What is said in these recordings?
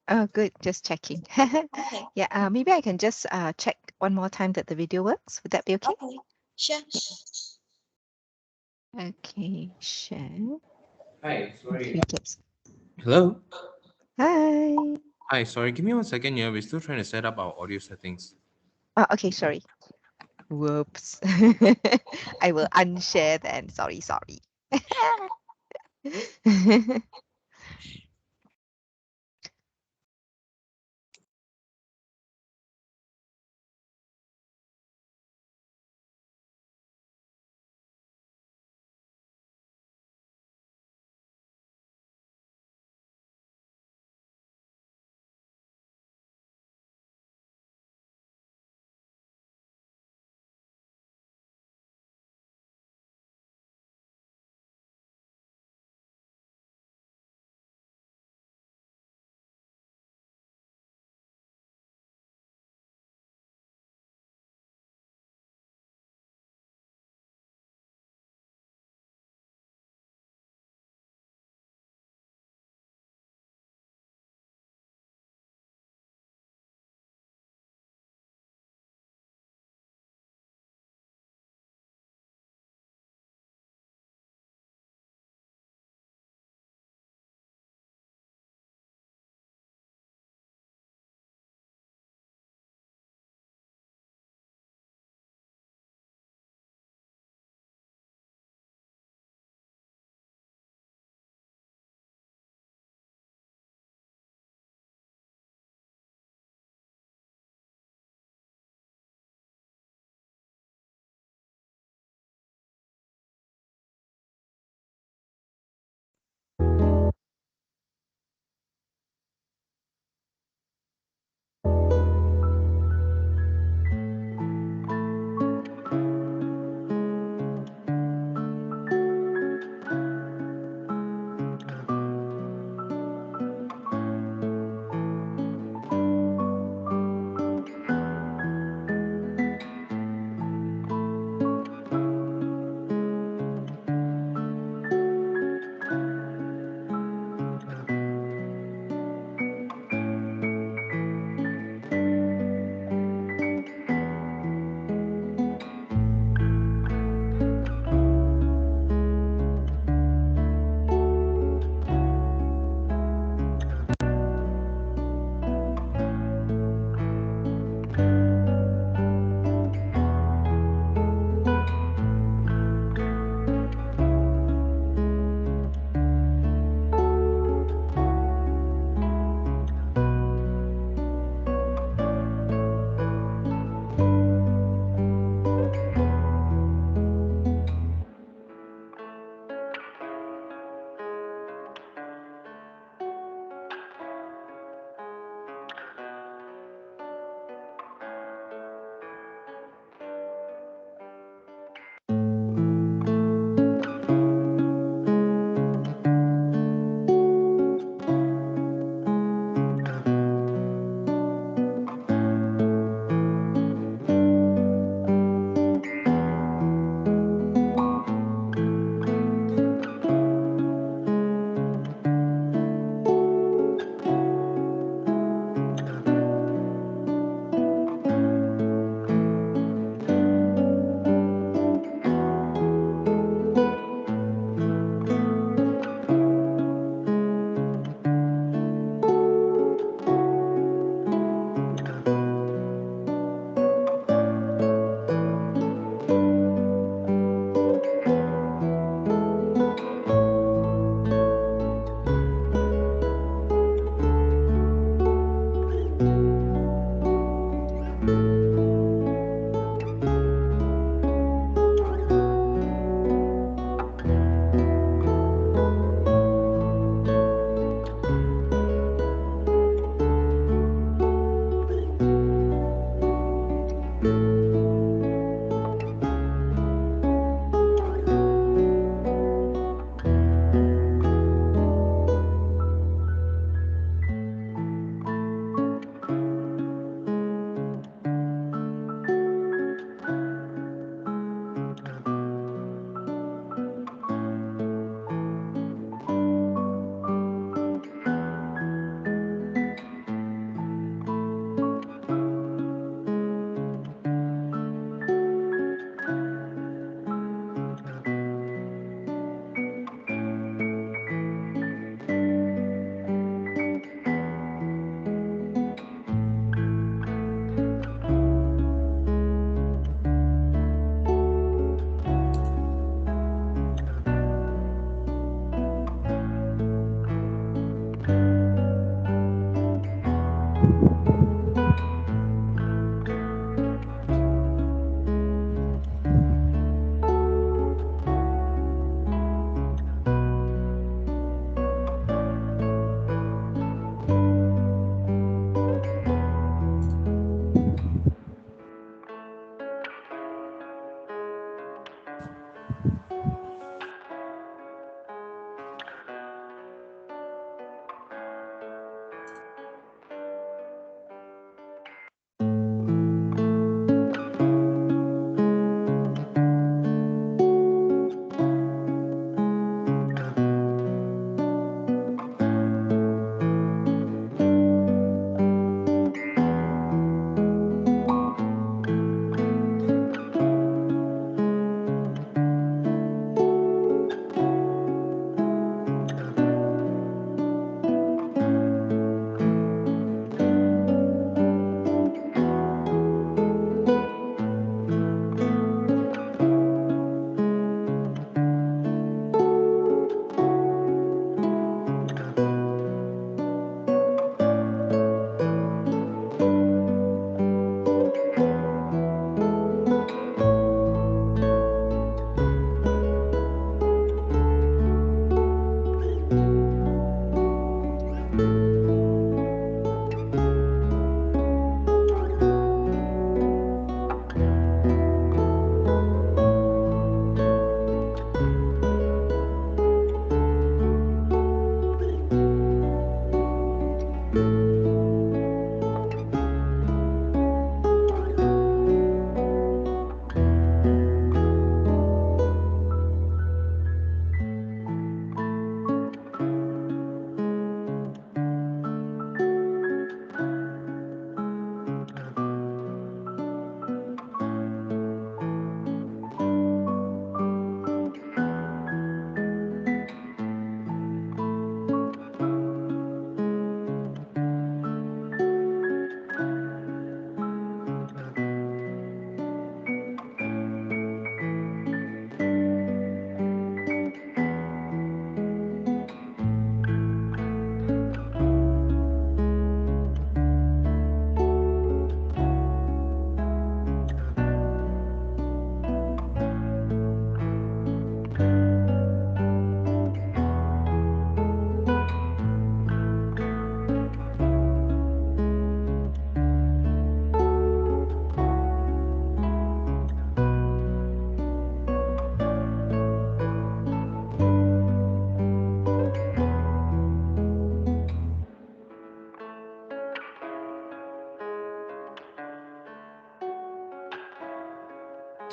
Oh, good. Just checking. Okay. Yeah, maybe I can just check one more time that the video works. Would that be okay? Okay. Sure. Yeah. Okay, share. Hi, sorry. Okay, caps. Hello? Hi. Hi, sorry. Give me 1 second here. We're still trying to set up our audio settings. Oh, okay, sorry. Whoops. I will unshare then. Sorry, sorry.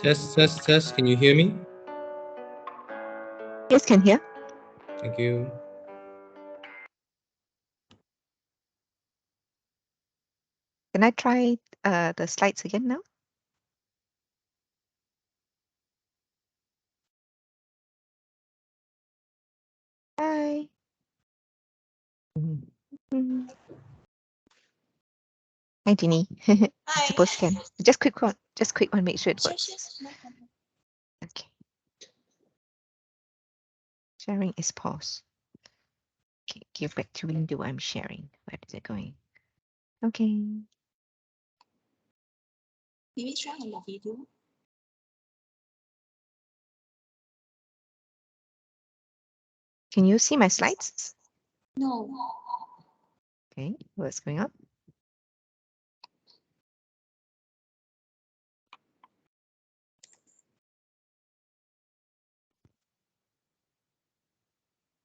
Test, test, test. Can you hear me? Yes, can hear. Thank you. Can I try the slides again now? Hi. Mhm. Hi, Jeannie. I suppose can. Just quick one. Just quick one. Make sure it works. Okay. Sharing is paused. Okay, give back to window. I'm sharing. Where is it going? Okay. Maybe try on the video. Can you see my slides? No. Okay, what's going on?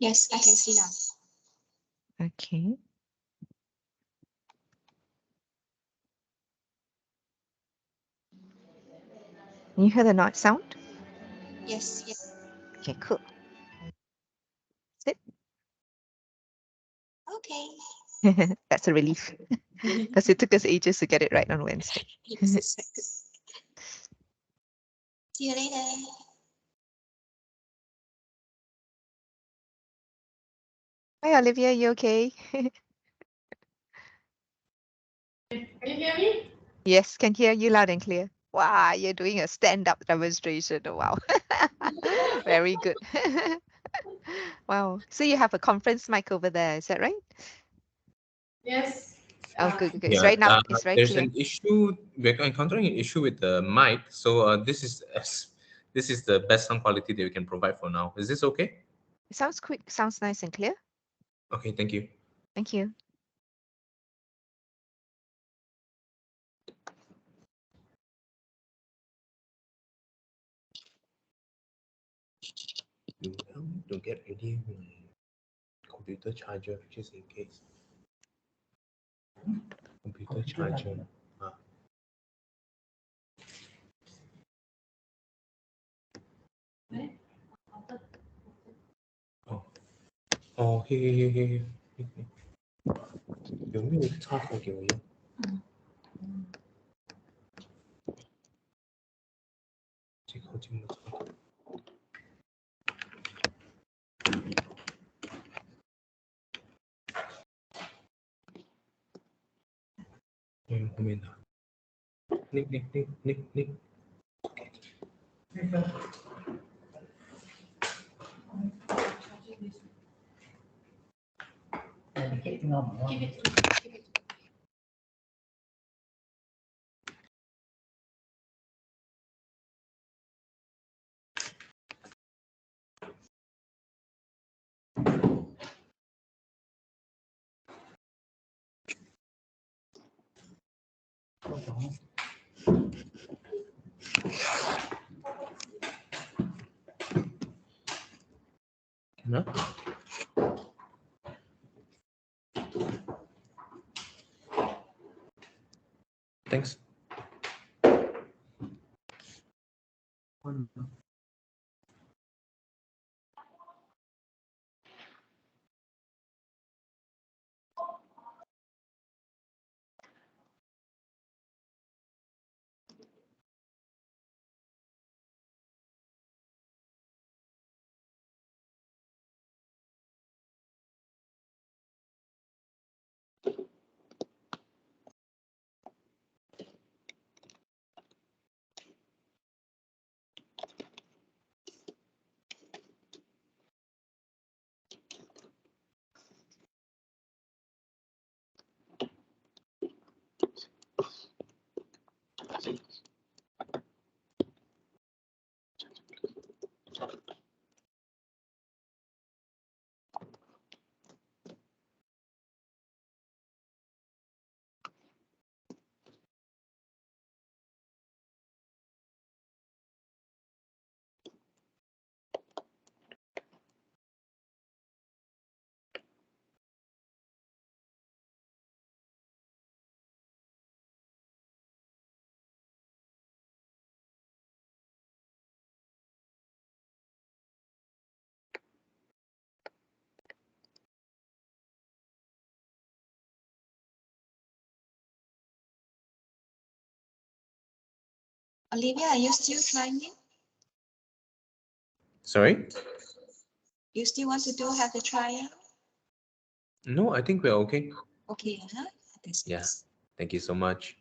Yes, I can see now. Okay. Can you hear the noise sound? Yes, yes. Okay, cool. That's Okay. it. That's a relief because it took us ages to get it right on Wednesday. See you later. Hi, Olivia. You okay? Can you hear me? Yes, can hear you loud and clear. Wow, you're doing a stand-up demonstration. Oh, wow. Very good. Wow. So you have a conference mic over there, is that right? Yes. Oh, good, good, good. It's Yeah, very loud. It's very there's clear. an issue. We're encountering an issue with the mic. So this is the best sound quality that we can provide for now. Is this okay? It sounds quick, sounds nice and clear. Okay, thank you. Thank you. You help me to get ready my computer charger just in case. Computer charger. Ah. Oh,哦，有没有插头给我用？最靠近的插头。嗯，后面的。Nick。No? Thanks. Olivia, are you still trying? Sorry? You still want to have the trial? No, I think we're okay. Okay, huh? That's Yeah. nice. Thank you so much.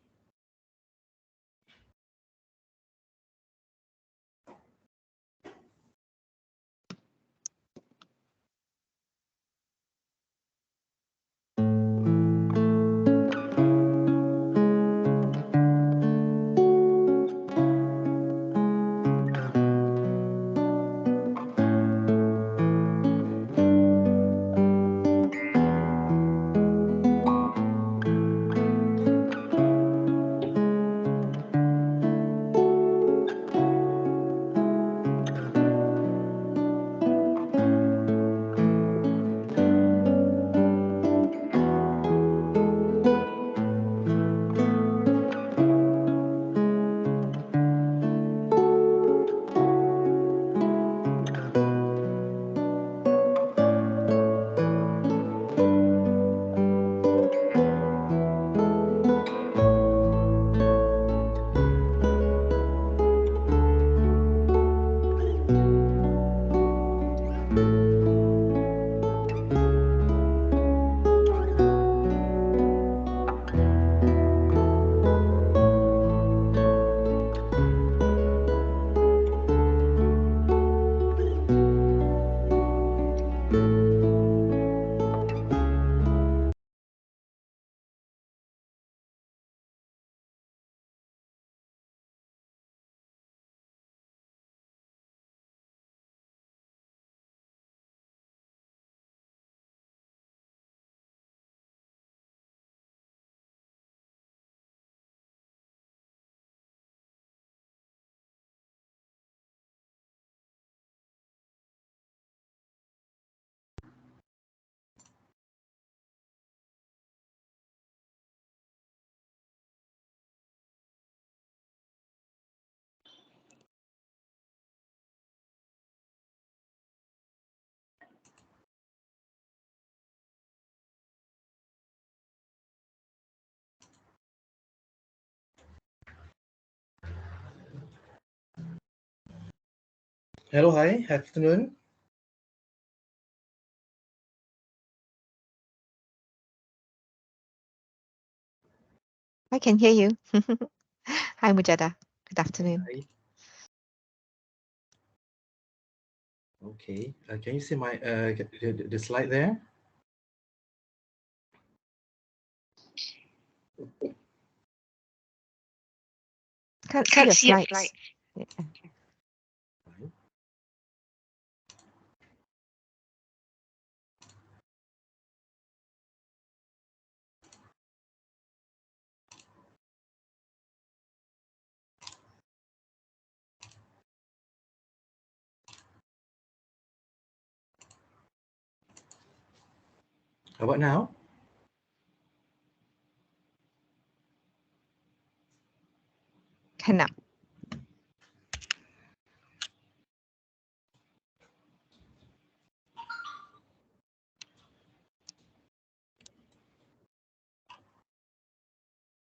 Hello, hi, afternoon. I can hear you. Hi, Mujada. Good afternoon. Hi. Okay, can you see my the slide there? Can't see your slides. Yeah. How about now? Cannot.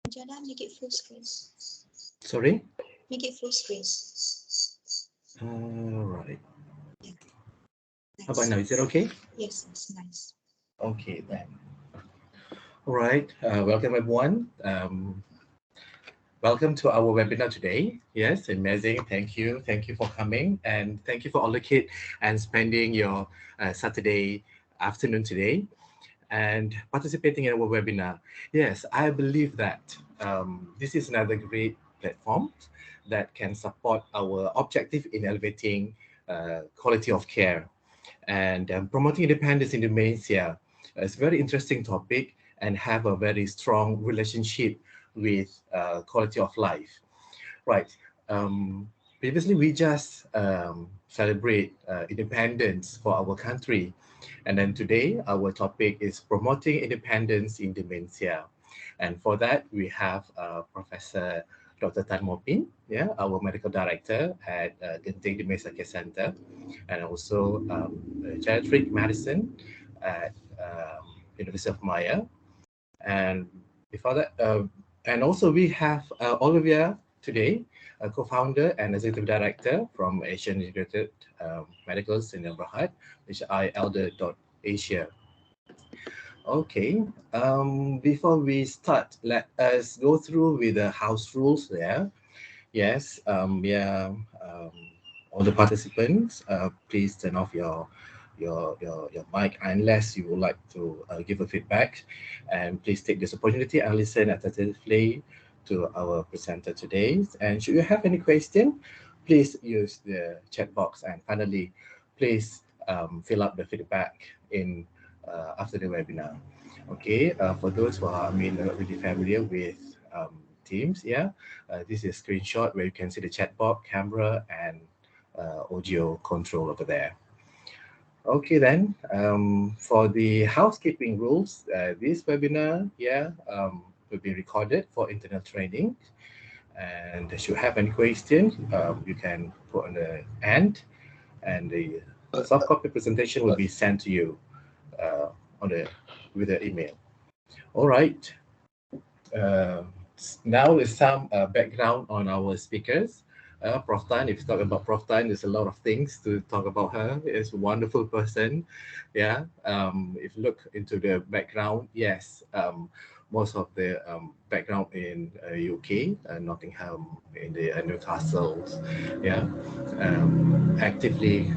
Jada, make it full screen. Sorry? Make it full screen. All right. Yeah. How about now? Is it okay? Yes, it's nice. Okay, then. All right. Welcome, everyone. Welcome to our webinar today. Yes, amazing. Thank you. Thank you for coming. And thank you for allocate and spending your Saturday afternoon today and participating in our webinar. Yes, I believe that this is another great platform that can support our objective in elevating quality of care and promoting independence in dementia. It's a very interesting topic and have a very strong relationship with quality of life. Right. Previously, we just celebrate independence for our country. And then today, our topic is promoting independence in dementia. And for that, we have Professor Dr. Tan Mopin, yeah, our medical director at Genting Dementia Care Center, and also geriatric medicine at University of Malaya. And before that, and also we have Olivia today, a co-founder and executive director from Asian Integrated Medicals in Berhad, which is iElder.asia. Okay, before we start, let us go through with the house rules there. Yes, all the participants, please turn off your mic unless you would like to give a feedback, and please take this opportunity and listen attentively to our presenter today. And should you have any question, please use the chat box. And finally, please fill up the feedback in after the webinar. Okay, for those who are not really familiar with Teams, yeah, this is a screenshot where you can see the chat box, camera, and audio control over there. Okay, then for the housekeeping rules, this webinar, will be recorded for internal training. And if you have any questions, you can put on the end, and the soft copy presentation will be sent to you with the email. All right. Now is some background on our speakers. Prof Tan, if you talk about Prof Tan, there's a lot of things to talk about her. It's a wonderful person. Yeah. If you look into the background, yes, most of the background in UK, Nottingham, in the Newcastle, yeah, actively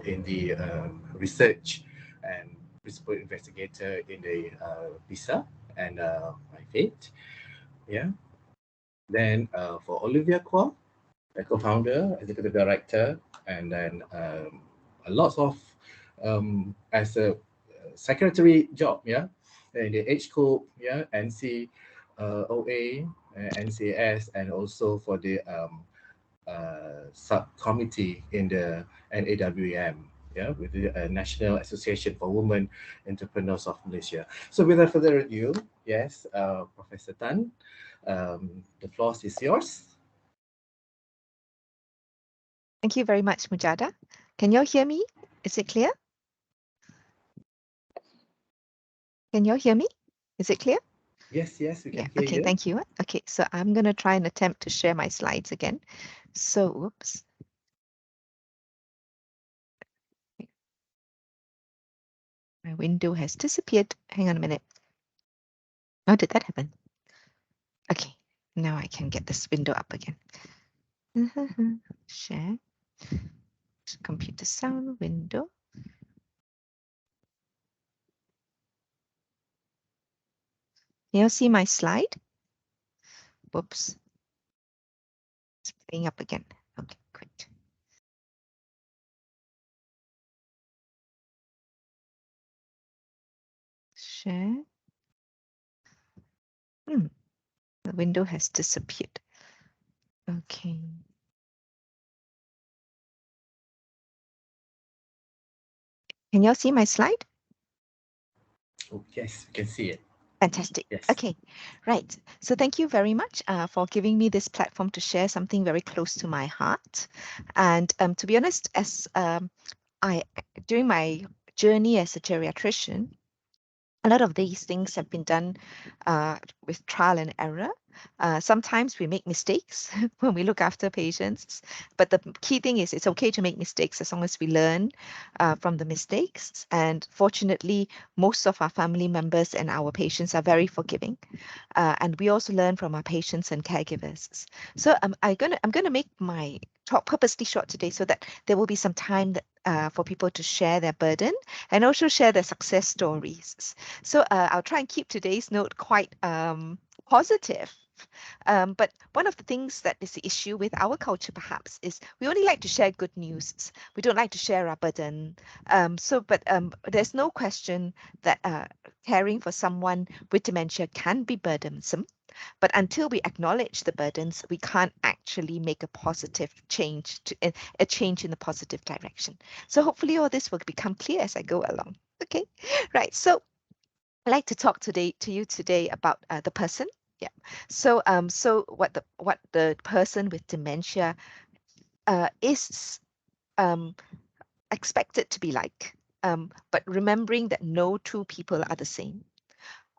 in the research and principal investigator in the visa and my fate. Yeah. Then for Olivia Quah, a co-founder, executive director, and then a lot of as a secretary job, yeah, in the H Corp, yeah, NC, OA, NCS, and also for the subcommittee in the NAWM, yeah, with the National Association for Women Entrepreneurs of Malaysia. So without further ado, yes, Professor Tan, the floor is yours. Thank you very much, Mujada. Can you all hear me? Is it clear? Can you all hear me? Is it clear? Yes, we can Yeah, hear okay, you. thank you. Okay, so I'm going to try and attempt to share my slides again. So, whoops. My window has disappeared. Hang on a minute. How did that happen? Okay, now I can get this window up again. Share. Computer sound window. Can you see my slide? Whoops. It's playing up again. Okay, great. Share. The window has disappeared. Okay. Can you all see my slide? Oh, yes, we can see it. Fantastic. Yes. Okay, right. So thank you very much for giving me this platform to share something very close to my heart. And to be honest, as during my journey as a geriatrician, a lot of these things have been done with trial and error. Sometimes we make mistakes when we look after patients, but the key thing is it's okay to make mistakes as long as we learn from the mistakes. And fortunately, most of our family members and our patients are very forgiving. And we also learn from our patients and caregivers. So I'm gonna make my talk purposely short today so that there will be some time that, for people to share their burden and also share their success stories. So I'll try and keep today's note quite positive. But one of the things that is the issue with our culture perhaps is we only like to share good news. We don't like to share our burden. But there's no question that caring for someone with dementia can be burdensome. But until we acknowledge the burdens, we can't actually make a positive change, a change in the positive direction. So hopefully all this will become clear as I go along. Okay, right. So I'd like to talk to you today about the person. Yeah. So what the person with dementia is expected to be like. But remembering that no two people are the same.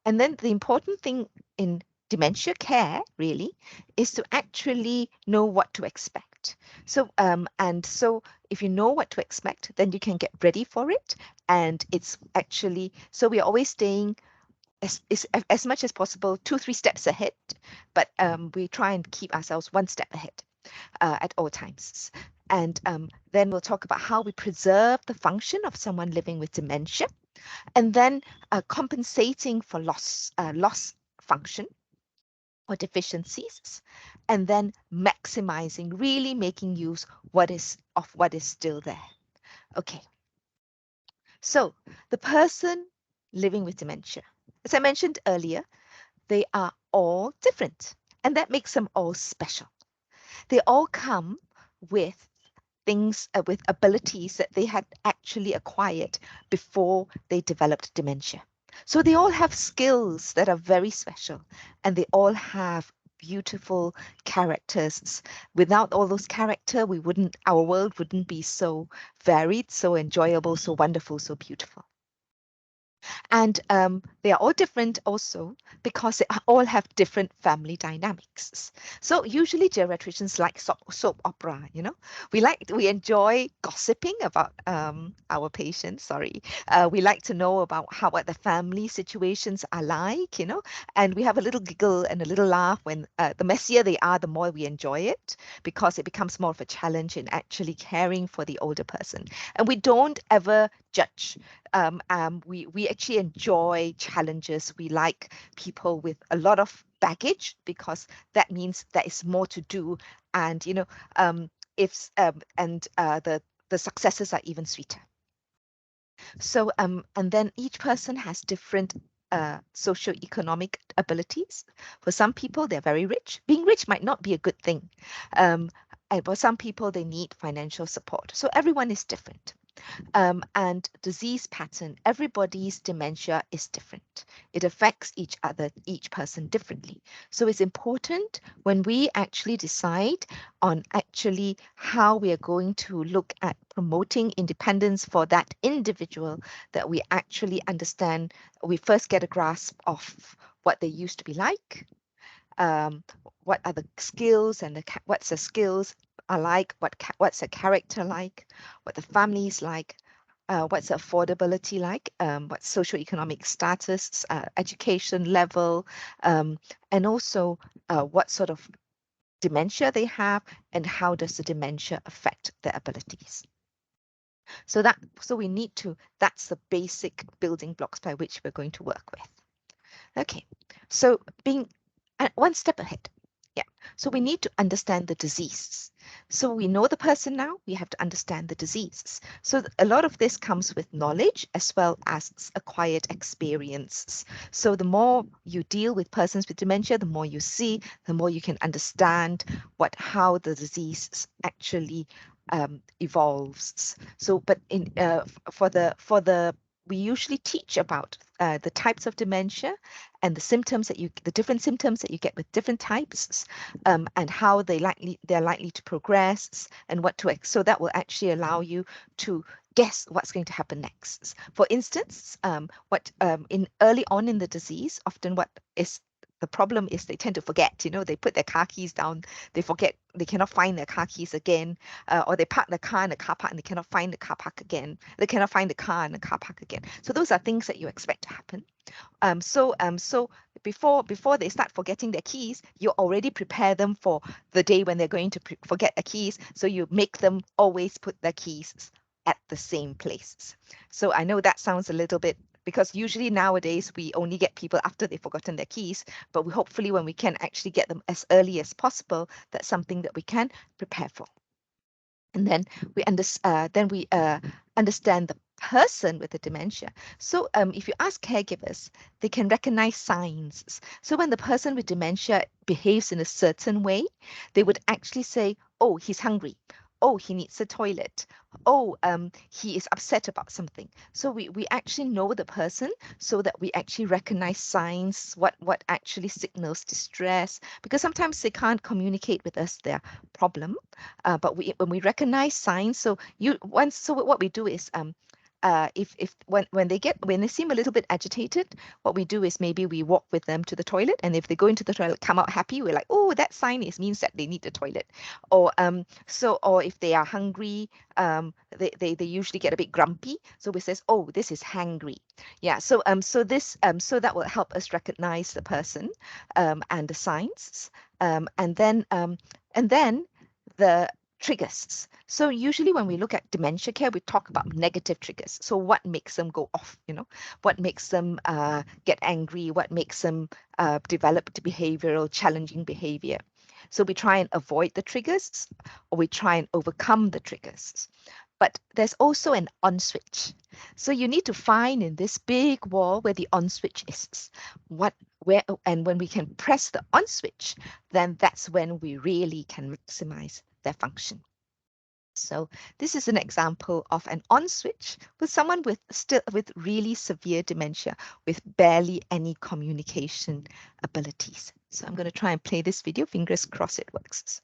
And then the important thing in dementia care really is to actually know what to expect. So and so if you know what to expect, then you can get ready for it. And it's actually, so we're always staying as much as possible 2-3 steps ahead, but we try and keep ourselves one step ahead at all times. And then we'll talk about how we preserve the function of someone living with dementia, and then compensating for loss function or deficiencies, and then maximizing, really making use of what is still there. Okay, so the person living with dementia, as I mentioned earlier, they are all different, and that makes them all special. They all come with things, with abilities that they had actually acquired before they developed dementia. So they all have skills that are very special, and they all have beautiful characters. Without all those character, our world wouldn't be so varied, so enjoyable, so wonderful, so beautiful. And they are all different also because they all have different family dynamics. So usually geriatricians like soap opera, we enjoy gossiping about our patients. Sorry, we like to know about what the family situations are like, and we have a little giggle and a little laugh when the messier they are, the more we enjoy it, because it becomes more of a challenge in actually caring for the older person. And we don't ever judge. We actually enjoy challenges. We like people with a lot of baggage because that means there is more to do, and if and the successes are even sweeter. So and then each person has different socioeconomic abilities. For some people, they're very rich. Being rich might not be a good thing. And for some people, they need financial support. So everyone is different. And disease pattern, everybody's dementia is different. It affects each person differently. So it's important when we actually decide on actually how we are going to look at promoting independence for that individual, that we actually understand, we first get a grasp of what they used to be like, what are the skills and what's the skills are like, what's the character like, what the family is like, what's the affordability like, what's socioeconomic status, education level, and also what sort of dementia they have, and how does the dementia affect their abilities. So that's the basic building blocks by which we're going to work with. Okay, so being one step ahead. Yeah, so we need to understand the disease. So we know the person now, we have to understand the diseases. So a lot of this comes with knowledge as well as acquired experiences. So the more you deal with persons with dementia, the more you see, the more you can understand how the disease actually evolves. So, but we usually teach about the types of dementia and the different symptoms that you get with different types, and how they're likely to progress, and so that will actually allow you to guess what's going to happen next. For instance, in early on in the disease, often what is the problem is they tend to forget, they put their car keys down, they forget, they cannot find their car keys again, or they park the car in the car park and they cannot find the car park again. They cannot find the car in the car park again. So those are things that you expect to happen. So before they start forgetting their keys, you already prepare them for the day when they're going to forget their keys. So you make them always put their keys at the same places. So I know that sounds a little bit, because usually nowadays we only get people after they've forgotten their keys, but hopefully when we can actually get them as early as possible, that's something that we can prepare for. And then we understand the person with the dementia. So if you ask caregivers, they can recognize signs. So when the person with dementia behaves in a certain way, they would actually say, oh, he's hungry. Oh, he needs the toilet. Oh, he is upset about something. So we actually know the person, so that we actually recognize signs, what actually signals distress, because sometimes they can't communicate with us their problem, but when we recognize signs, so what we do is if when they seem a little bit agitated, what we do is maybe we walk with them to the toilet, and if they go into the toilet, come out happy, we're like, oh, that sign means that they need the toilet. Or if they are hungry, they usually get a bit grumpy, so we says, oh, this is hangry. Yeah, so that will help us recognize the person and the signs, and then the triggers. So usually when we look at dementia care, we talk about negative triggers. So what makes them go off? What makes them get angry? What makes them develop behavioral challenging behavior? So we try and avoid the triggers, or we try and overcome the triggers. But there's also an on switch. So you need to find in this big wall where the on switch is. And when we can press the on switch, then that's when we really can maximize their function. So this is an example of an on switch with someone with really severe dementia with barely any communication abilities. So I'm going to try and play this video. Fingers crossed it works.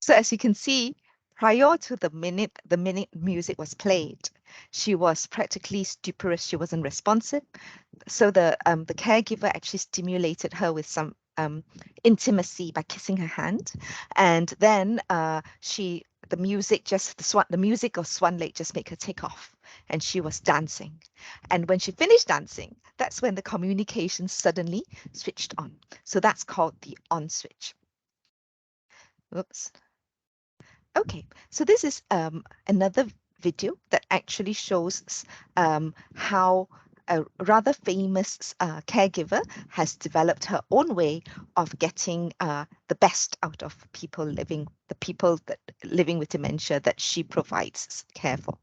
So as you can see, prior to the minute music was played, she was practically stuporous. She wasn't responsive. So the caregiver actually stimulated her with some intimacy by kissing her hand, and then the music of Swan Lake just made her take off, and she was dancing. And when she finished dancing, that's when the communication suddenly switched on. So that's called the on switch. Oops. Okay, so this is another video that actually shows how a rather famous caregiver has developed her own way of getting the best out of the people that living with dementia that she provides care for.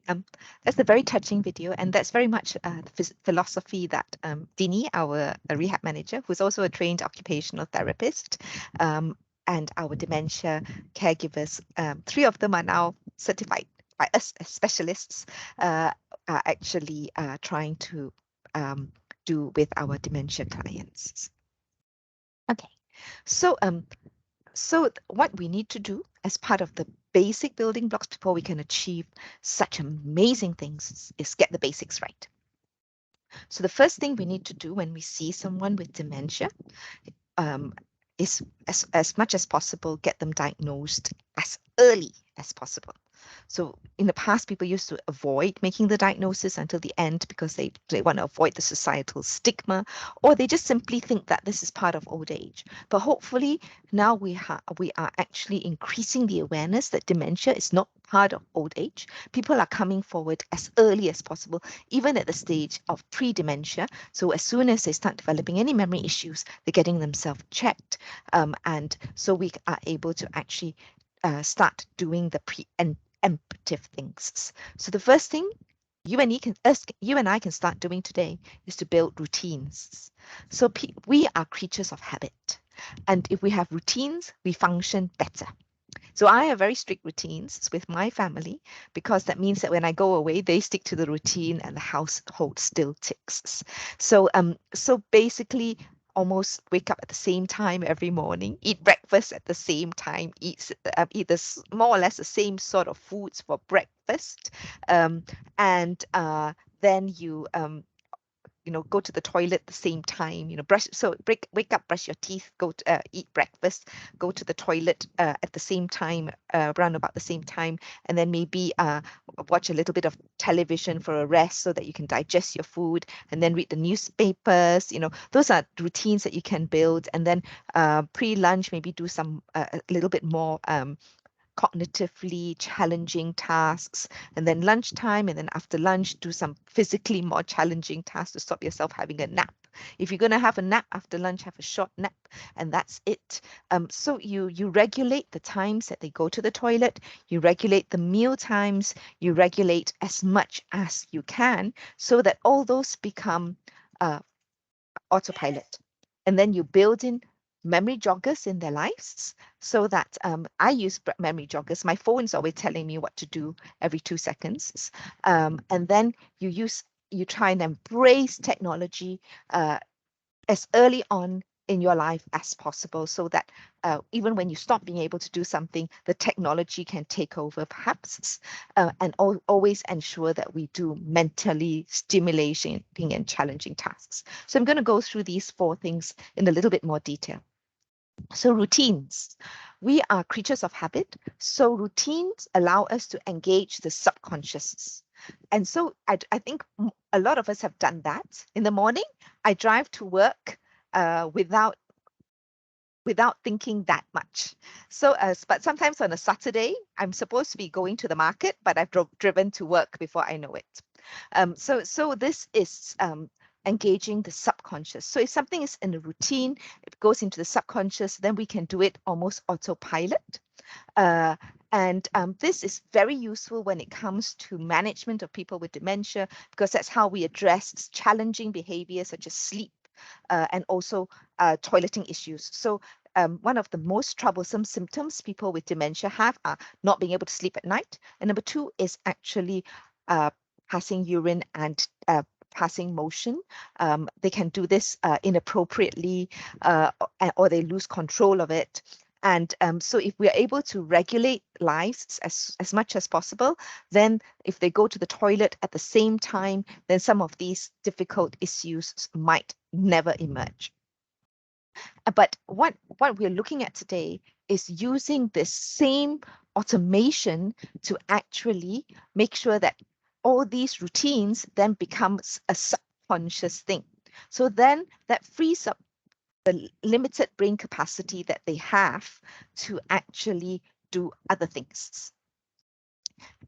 That's a very touching video, and that's very much the philosophy that Dini, our rehab manager, who's also a trained occupational therapist, and our dementia caregivers, three of them are now certified by us as specialists, are actually trying to do with our dementia clients. Okay, so what we need to do as part of the basic building blocks before we can achieve such amazing things is get the basics right. So the first thing we need to do when we see someone with dementia is as much as possible, get them diagnosed as early as possible. So in the past, people used to avoid making the diagnosis until the end because they want to avoid the societal stigma, or they just simply think that this is part of old age. But hopefully now we are actually increasing the awareness that dementia is not part of old age. People are coming forward as early as possible, even at the stage of pre-dementia. So as soon as they start developing any memory issues, they're getting themselves checked. And so we are able to actually start doing the preemptive things. So the first thing you and I can start doing today is to build routines. So we are creatures of habit. And if we have routines, we function better. So I have very strict routines with my family because that means that when I go away, they stick to the routine and the household still ticks. So basically almost wake up at the same time every morning, eat breakfast at the same time, eat more or less the same sort of foods for breakfast, and then go to the toilet at the same time, wake up, brush your teeth, go to eat breakfast, go to the toilet at the same time, around about the same time, and then maybe watch a little bit of television for a rest so that you can digest your food, and then read the newspapers. Those are routines that you can build. And then pre-lunch, maybe do some a little bit more cognitively challenging tasks, and then lunchtime, and then after lunch do some physically more challenging tasks to stop yourself having a nap. If you're going to have a nap after lunch, have a short nap, and that's it. So you regulate the times that they go to the toilet, you regulate the meal times, you regulate as much as you can so that all those become autopilot. And then you build in memory joggers in their lives so that I use memory joggers. My phone's always telling me what to do every 2 seconds. And then you try and embrace technology as early on in your life as possible so that even when you stop being able to do something, the technology can take over perhaps, and always ensure that we do mentally stimulating and challenging tasks. So I'm going to go through these 4 things in a little bit more detail. So routines. We are creatures of habit. So routines allow us to engage the subconscious. And so I think a lot of us have done that. In the morning, I drive to work without thinking that much. So, but sometimes on a Saturday, I'm supposed to be going to the market, but I've driven to work before I know it. So this is engaging the subconscious. So if something is in a routine, it goes into the subconscious, then we can do it almost autopilot. And this is very useful when it comes to management of people with dementia, because that's how we address challenging behaviors such as sleep and also toileting issues. So one of the most troublesome symptoms people with dementia have are not being able to sleep at night. And number 2 is actually passing urine and passing motion. They can do this inappropriately or they lose control of it. And so if we're able to regulate lives as much as possible, then if they go to the toilet at the same time, then some of these difficult issues might never emerge. But what we're looking at today is using this same automation to actually make sure that all these routines then becomes a subconscious thing. So then that frees up the limited brain capacity that they have to actually do other things.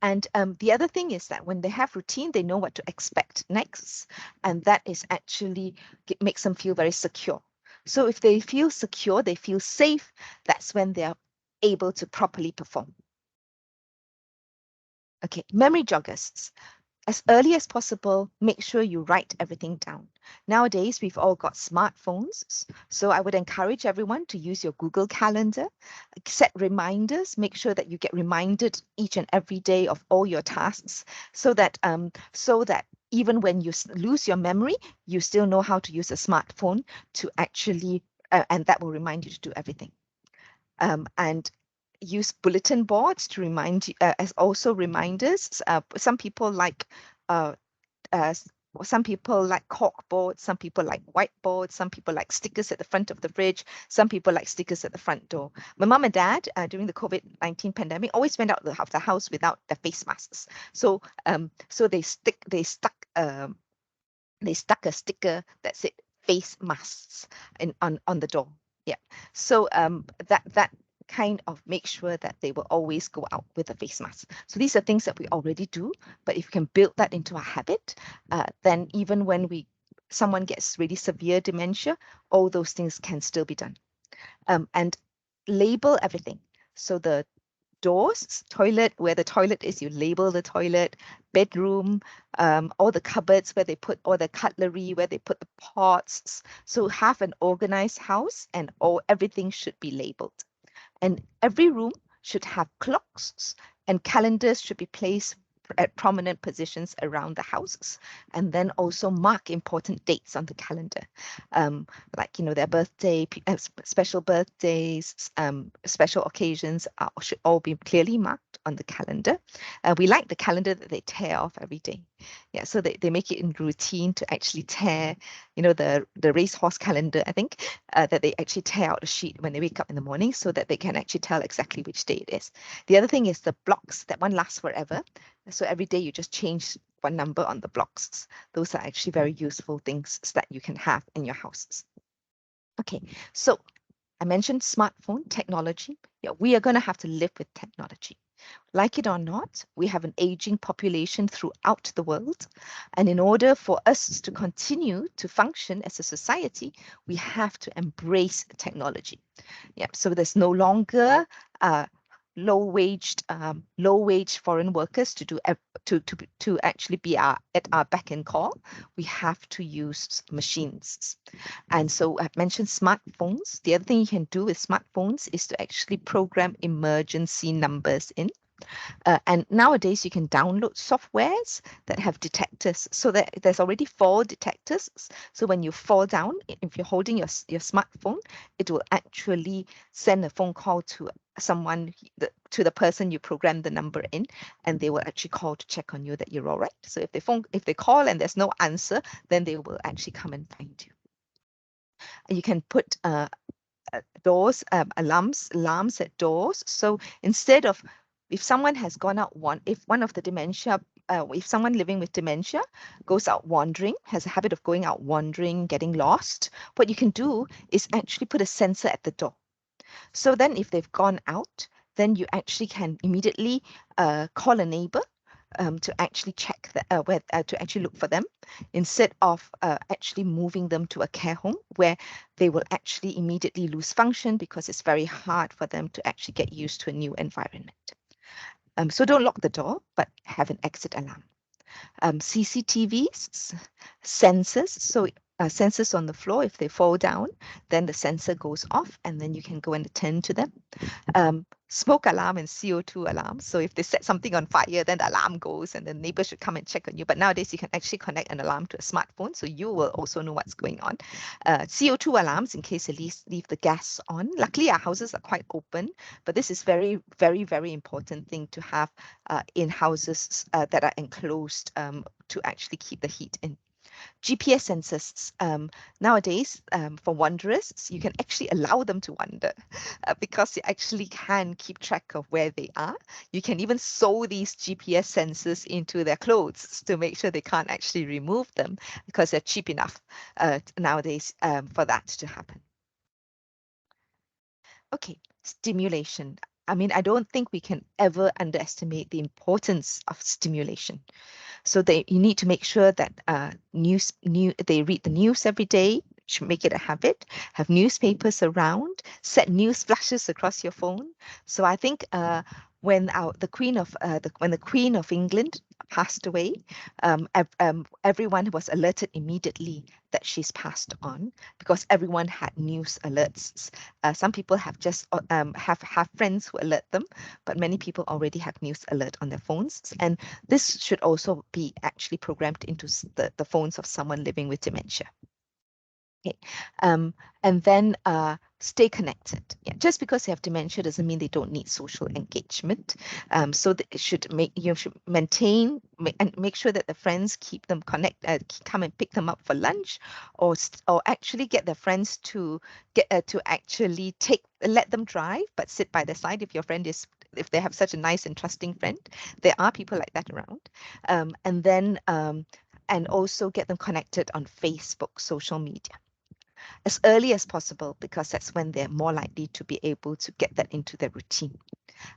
And the other thing is that when they have routine, they know what to expect next. And that is actually makes them feel very secure. So if they feel secure, they feel safe, that's when they're able to properly perform. Okay, memory joggers. As early as possible, make sure you write everything down. Nowadays, we've all got smartphones, so I would encourage everyone to use your Google Calendar, set reminders, make sure that you get reminded each and every day of all your tasks so that even when you lose your memory, you still know how to use a smartphone to actually, and that will remind you to do everything. And use bulletin boards to remind you as also reminders. Some people like uh, uh, s- some people like cork boards, some people like whiteboards, some people like stickers at the front of the fridge, some people like stickers at the front door. My mom and dad, during the COVID-19 pandemic, always went out of the house without their face masks. So they stuck a sticker that said face masks on the door. Yeah. So that kind of make sure that they will always go out with a face mask. So these are things that we already do, but if you can build that into a habit, then even when someone gets really severe dementia, all those things can still be done. And label everything. So the doors, toilet, where the toilet is, you label the toilet, bedroom, all the cupboards where they put all the cutlery, where they put the pots. So have an organized house and everything should be labeled. And every room should have clocks and calendars should be placed at prominent positions around the houses, and then also mark important dates on the calendar, like their birthday, special birthdays, special occasions should all be clearly marked on the calendar. We like the calendar that they tear off every day. Yeah, so they make it in routine to actually tear, the racehorse calendar, I think, that they actually tear out a sheet when they wake up in the morning so that they can actually tell exactly which day it is. The other thing is the blocks. That one lasts forever. So every day you just change one number on the blocks. Those are actually very useful things that you can have in your houses. Okay, so I mentioned smartphone technology. Yeah, we are going to have to live with technology. Like it or not, we have an aging population throughout the world. And in order for us to continue to function as a society, we have to embrace technology. Yeah, so there's no longer low-wage foreign workers to actually be at our beck and call. We have to use machines. And so I've mentioned smartphones. The other thing you can do with smartphones is to actually program emergency numbers in. And nowadays you can download softwares that have detectors, so that there's already fall detectors. So when you fall down, if you're holding your smartphone, it will actually send a phone call to someone, to the person you programmed the number in, and they will actually call to check on you that you're all right. So if they call and there's no answer, then they will actually come and find you. You can put doors, alarms at doors. So instead of, if someone has gone out if one of the dementia, if someone living with dementia goes out wandering, has a habit of going out wandering, getting lost, what you can do is actually put a sensor at the door. So then if they've gone out, then you actually can immediately call a neighbor to actually check to actually look for them, instead of actually moving them to a care home where they will actually immediately lose function because it's very hard for them to actually get used to a new environment. So don't lock the door, but have an exit alarm. CCTVs, sensors. So sensors on the floor, if they fall down, then the sensor goes off and then you can go and attend to them. Smoke alarm and CO2 alarm. So if they set something on fire, then the alarm goes and the neighbor should come and check on you. But nowadays you can actually connect an alarm to a smartphone, so you will also know what's going on. CO2 alarms in case they leave the gas on. Luckily, our houses are quite open, but this is very, very, very important thing to have in houses that are enclosed to actually keep the heat in. GPS sensors. Nowadays, for wanderers, you can actually allow them to wander because you actually can keep track of where they are. You can even sew these GPS sensors into their clothes to make sure they can't actually remove them, because they're cheap enough nowadays for that to happen. Okay, stimulation. I mean, I don't think we can ever underestimate the importance of stimulation. So you need to make sure that they read the news every day, should make it a habit, have newspapers around, set news flashes across your phone. So I think when the Queen of England passed away, everyone was alerted immediately that she's passed on because everyone had news alerts. Some people have just have friends who alert them, but many people already have news alert on their phones. And this should also be actually programmed into the phones of someone living with dementia. Okay. And then stay connected. Yeah, just because they have dementia doesn't mean they don't need social engagement. So it should should maintain and make sure that the friends keep them come and pick them up for lunch, or actually get their friends to actually let them drive, but sit by their side if they have such a nice and trusting friend. There are people like that around, and then and also get them connected on Facebook, social media, as early as possible, because that's when they're more likely to be able to get that into their routine.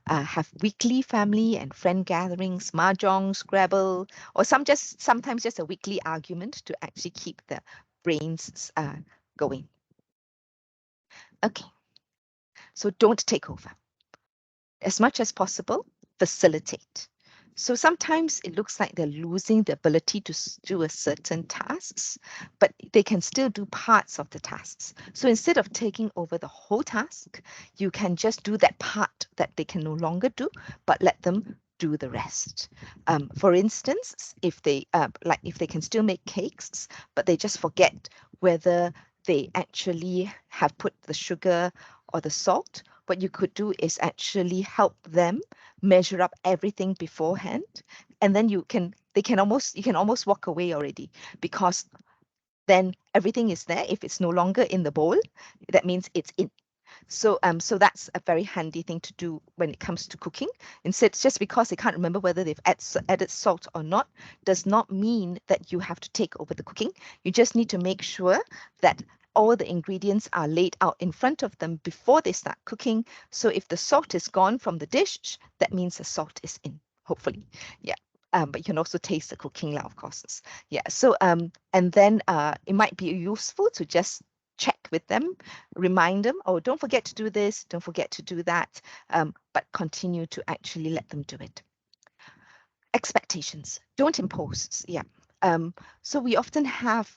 Have weekly family and friend gatherings, mahjong, Scrabble, or sometimes just a weekly argument to actually keep the brains going. Okay, so don't take over. As much as possible, facilitate. So sometimes it looks like they're losing the ability to do a certain tasks, but they can still do parts of the tasks. So instead of taking over the whole task, you can just do that part that they can no longer do, but let them do the rest. For instance, if they can still make cakes, but they just forget whether they actually have put the sugar or the salt, what you could do is actually help them measure up everything beforehand, and then you can almost walk away already, because then everything is there. If it's no longer in the bowl, that means it's in. So that's a very handy thing to do when it comes to cooking. Instead, just because they can't remember whether they've added salt or not does not mean that you have to take over the cooking. You just need to make sure that all the ingredients are laid out in front of them before they start cooking. So if the salt is gone from the dish, that means the salt is in, hopefully. Yeah. But you can also taste the cooking, of course. Yeah. So and then it might be useful to just check with them, remind them, oh, don't forget to do this, don't forget to do that, but continue to actually let them do it. Expectations, don't impose. Yeah. So we often have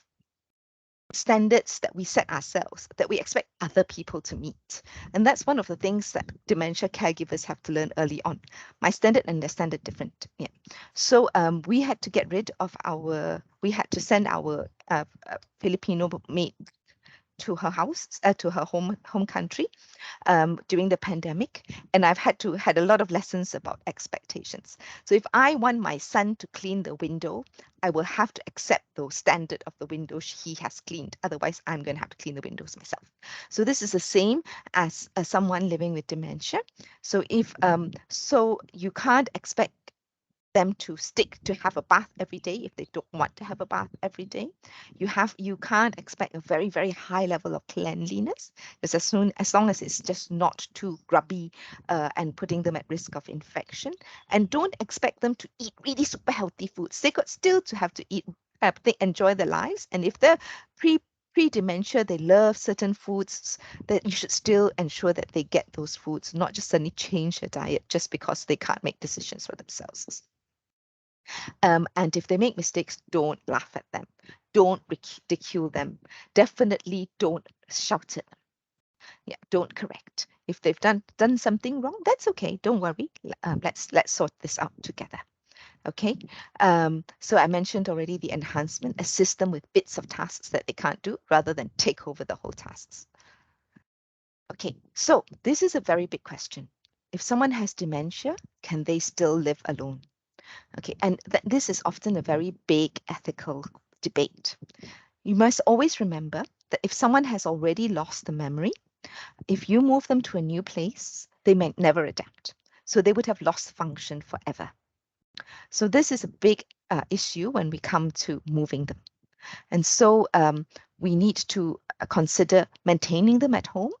standards that we set ourselves that we expect other people to meet. And that's one of the things that dementia caregivers have to learn early on. My standard and their standard different. Yeah. So we had to send our Filipino maid to her house, to her home country during the pandemic, and I've had a lot of lessons about expectations. So if I want my son to clean the window, I will have to accept the standard of the windows he has cleaned. Otherwise, I'm going to have to clean the windows myself. So this is the same as someone living with dementia. So so you can't expect them to stick to have a bath every day if they don't want to have a bath every day. You can't expect a very, very high level of cleanliness, because as long as it's just not too grubby and putting them at risk of infection. And don't expect them to eat really super healthy foods. They got still to have to eat, they enjoy their lives. And if they're pre-dementia, they love certain foods, that you should still ensure that they get those foods, not just suddenly change their diet just because they can't make decisions for themselves. And if they make mistakes, don't laugh at them. Don't ridicule them. Definitely don't shout at them. Yeah, don't correct. If they've done something wrong, that's okay. Don't worry. Let's sort this out together. Okay. So I mentioned already the enhancement, assist them with bits of tasks that they can't do rather than take over the whole tasks. Okay, so this is a very big question. If someone has dementia, can they still live alone? Okay, and this is often a very big ethical debate. You must always remember that if someone has already lost the memory, if you move them to a new place, they may never adapt. So they would have lost function forever. So this is a big issue when we come to moving them. And so we need to consider maintaining them at home,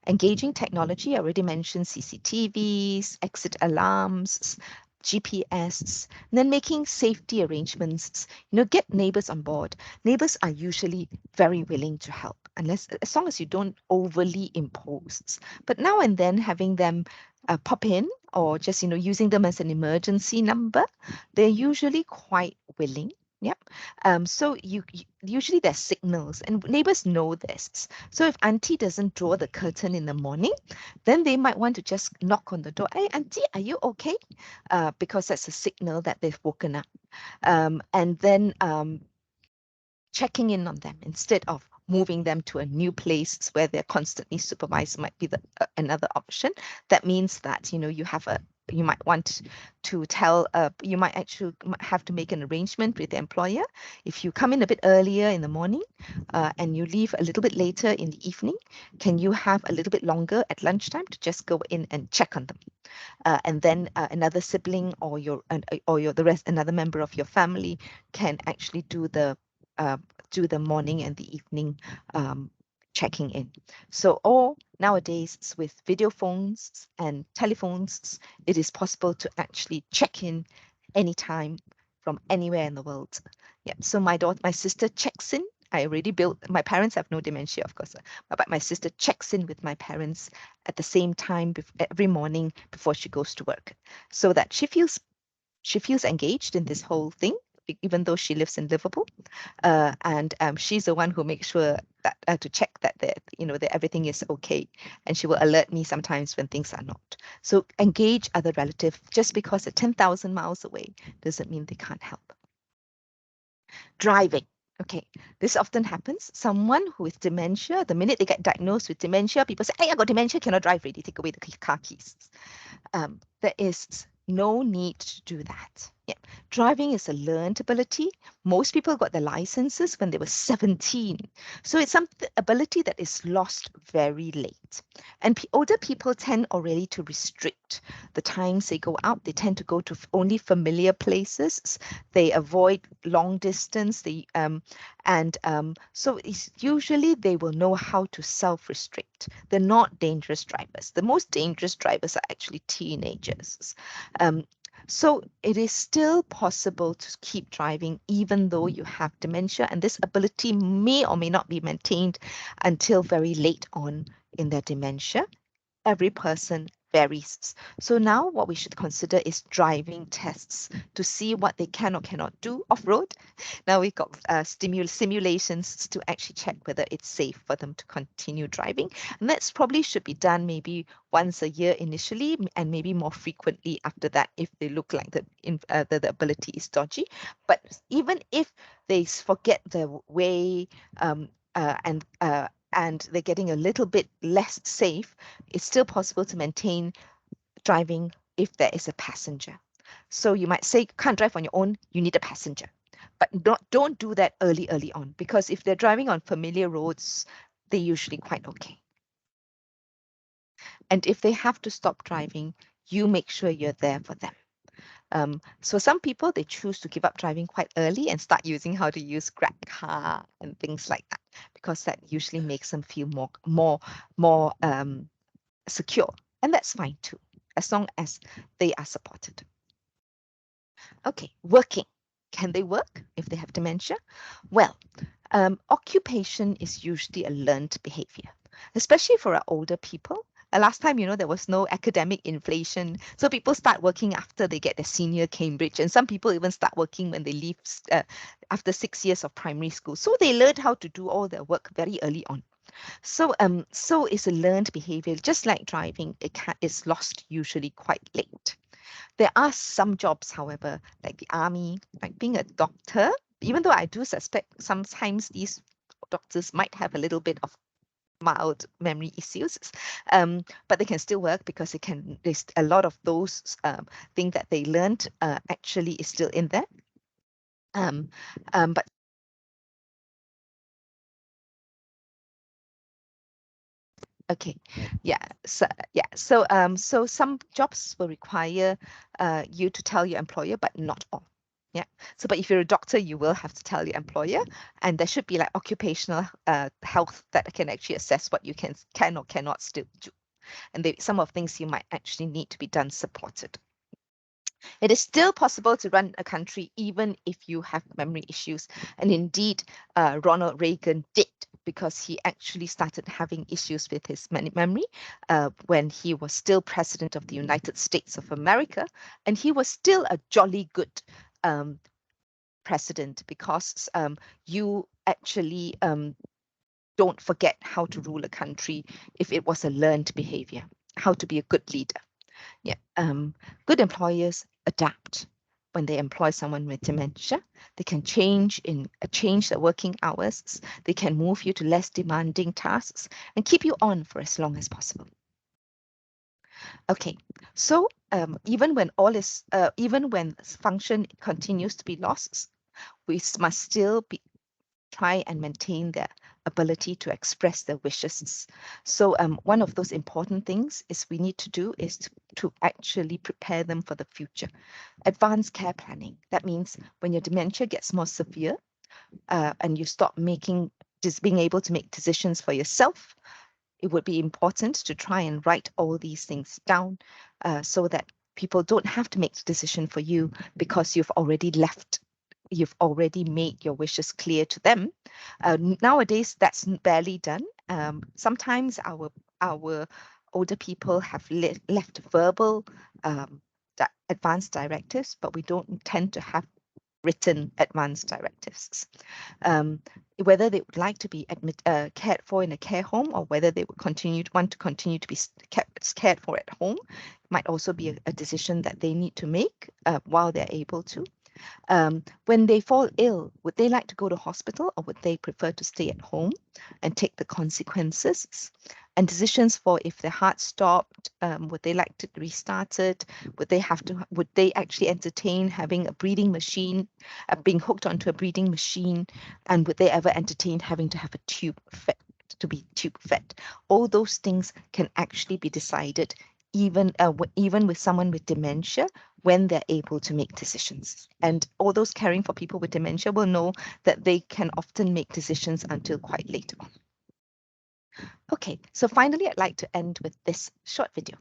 engaging technology. I already mentioned CCTVs, exit alarms, GPS, and then making safety arrangements, get neighbors on board. Neighbors are usually very willing to help, as long as you don't overly impose. But now and then having them pop in, or just, using them as an emergency number, they're usually quite willing. Yep. So usually there's signals, and neighbors know this. So if auntie doesn't draw the curtain in the morning, then they might want to just knock on the door. Hey, auntie, are you okay? Because that's a signal that they've woken up. And then checking in on them instead of moving them to a new place where they're constantly supervised might be another option. That means that you might want to tell you might actually have to make an arrangement with the employer. If you come in a bit earlier in the morning and you leave a little bit later in the evening, can you have a little bit longer at lunchtime to just go in and check on them? And then another sibling or the rest, another member of your family can actually uh, do the morning and the evening checking in. So all nowadays with video phones and telephones, it is possible to actually check in anytime from anywhere in the world. Yeah. So my sister checks in. I already built. My parents have no dementia, of course, but my sister checks in with my parents at the same time every morning before she goes to work, so that she feels engaged in this whole thing, even though she lives in Liverpool. And she's the one who makes sure that to check that that everything is okay, and she will alert me sometimes when things are not. So engage other relatives. Just because they're 10,000 miles away doesn't mean they can't help. Driving. Okay, this often happens. Someone who with dementia, the minute they get diagnosed with dementia, people say, "Hey, I got dementia, cannot drive already, take away the car keys." There is no need to do that. Yeah. Driving is a learned ability. Most people got their licenses when they were 17. So it's some ability that is lost very late. And older people tend already to restrict the times they go out. They tend to go to only familiar places. They avoid long distance. So it's usually they will know how to self-restrict. They're not dangerous drivers. The most dangerous drivers are actually teenagers. So it is still possible to keep driving even though you have dementia, and this ability may or may not be maintained until very late on in their dementia. Every person varies. So now what we should consider is driving tests to see what they can or cannot do off-road. Now we've got simulations to actually check whether it's safe for them to continue driving. And that's probably should be done maybe once a year initially, and maybe more frequently after that if they look like the ability is dodgy. But even if they forget their way and they're getting a little bit less safe, it's still possible to maintain driving if there is a passenger. So you might say you can't drive on your own, you need a passenger. But don't do that early on, because if they're driving on familiar roads, they're usually quite okay. And if they have to stop driving, you make sure you're there for them. So some people, they choose to give up driving quite early and start using how to use Grab car and things like that, because that usually makes them feel more secure. And that's fine too, as long as they are supported. Okay, working. Can they work if they have dementia? Well, occupation is usually a learned behavior, especially for our older people. Last time, there was no academic inflation. So people start working after they get their senior Cambridge. And some people even start working when they leave after 6 years of primary school. So they learned how to do all their work very early on. So it's a learned behavior. Just like driving, it's lost usually quite late. There are some jobs, however, like the army, like being a doctor, even though I do suspect sometimes these doctors might have a little bit of mild memory issues, but they can still work because there's a lot of those things that they learned actually is still in there. But okay, so some jobs will require you to tell your employer, but not all. Yeah. So, but if you're a doctor, you will have to tell your employer, and there should be like occupational health that can actually assess what you can or cannot still do, and some of things you might actually need to be done supported. It is still possible to run a country even if you have memory issues. And indeed, Ronald Reagan did, because he actually started having issues with his memory when he was still president of the United States of America. And he was still a jolly good president, because you actually don't forget how to rule a country if it was a learned behavior, how to be a good leader. Yeah. Good employers adapt when they employ someone with dementia. They can change their working hours. They can move you to less demanding tasks and keep you on for as long as possible. Okay, so even when function continues to be lost, we must still try and maintain their ability to express their wishes. So one of those important things is we need to do is to actually prepare them for the future. Advanced care planning. That means when your dementia gets more severe and you stop being able to make decisions for yourself, it would be important to try and write all these things down so that people don't have to make the decision for you, because you've already made your wishes clear to them. Nowadays, that's barely done. Sometimes our older people have left verbal advance directives, but we don't tend to have written advance directives. Whether they would like to be cared for in a care home, or whether they would want to continue to be cared for at home, might also be a decision that they need to make while they're able to. When they fall ill, would they like to go to hospital, or would they prefer to stay at home and take the consequences? And decisions for if their heart stopped, would they like to restart it? Would they actually entertain having a breathing machine, being hooked onto a breathing machine? And would they ever entertain having to have a tube fed? All those things can actually be decided even with someone with dementia, when they're able to make decisions. And all those caring for people with dementia will know that they can often make decisions until quite late on. Okay, so finally, I'd like to end with this short video.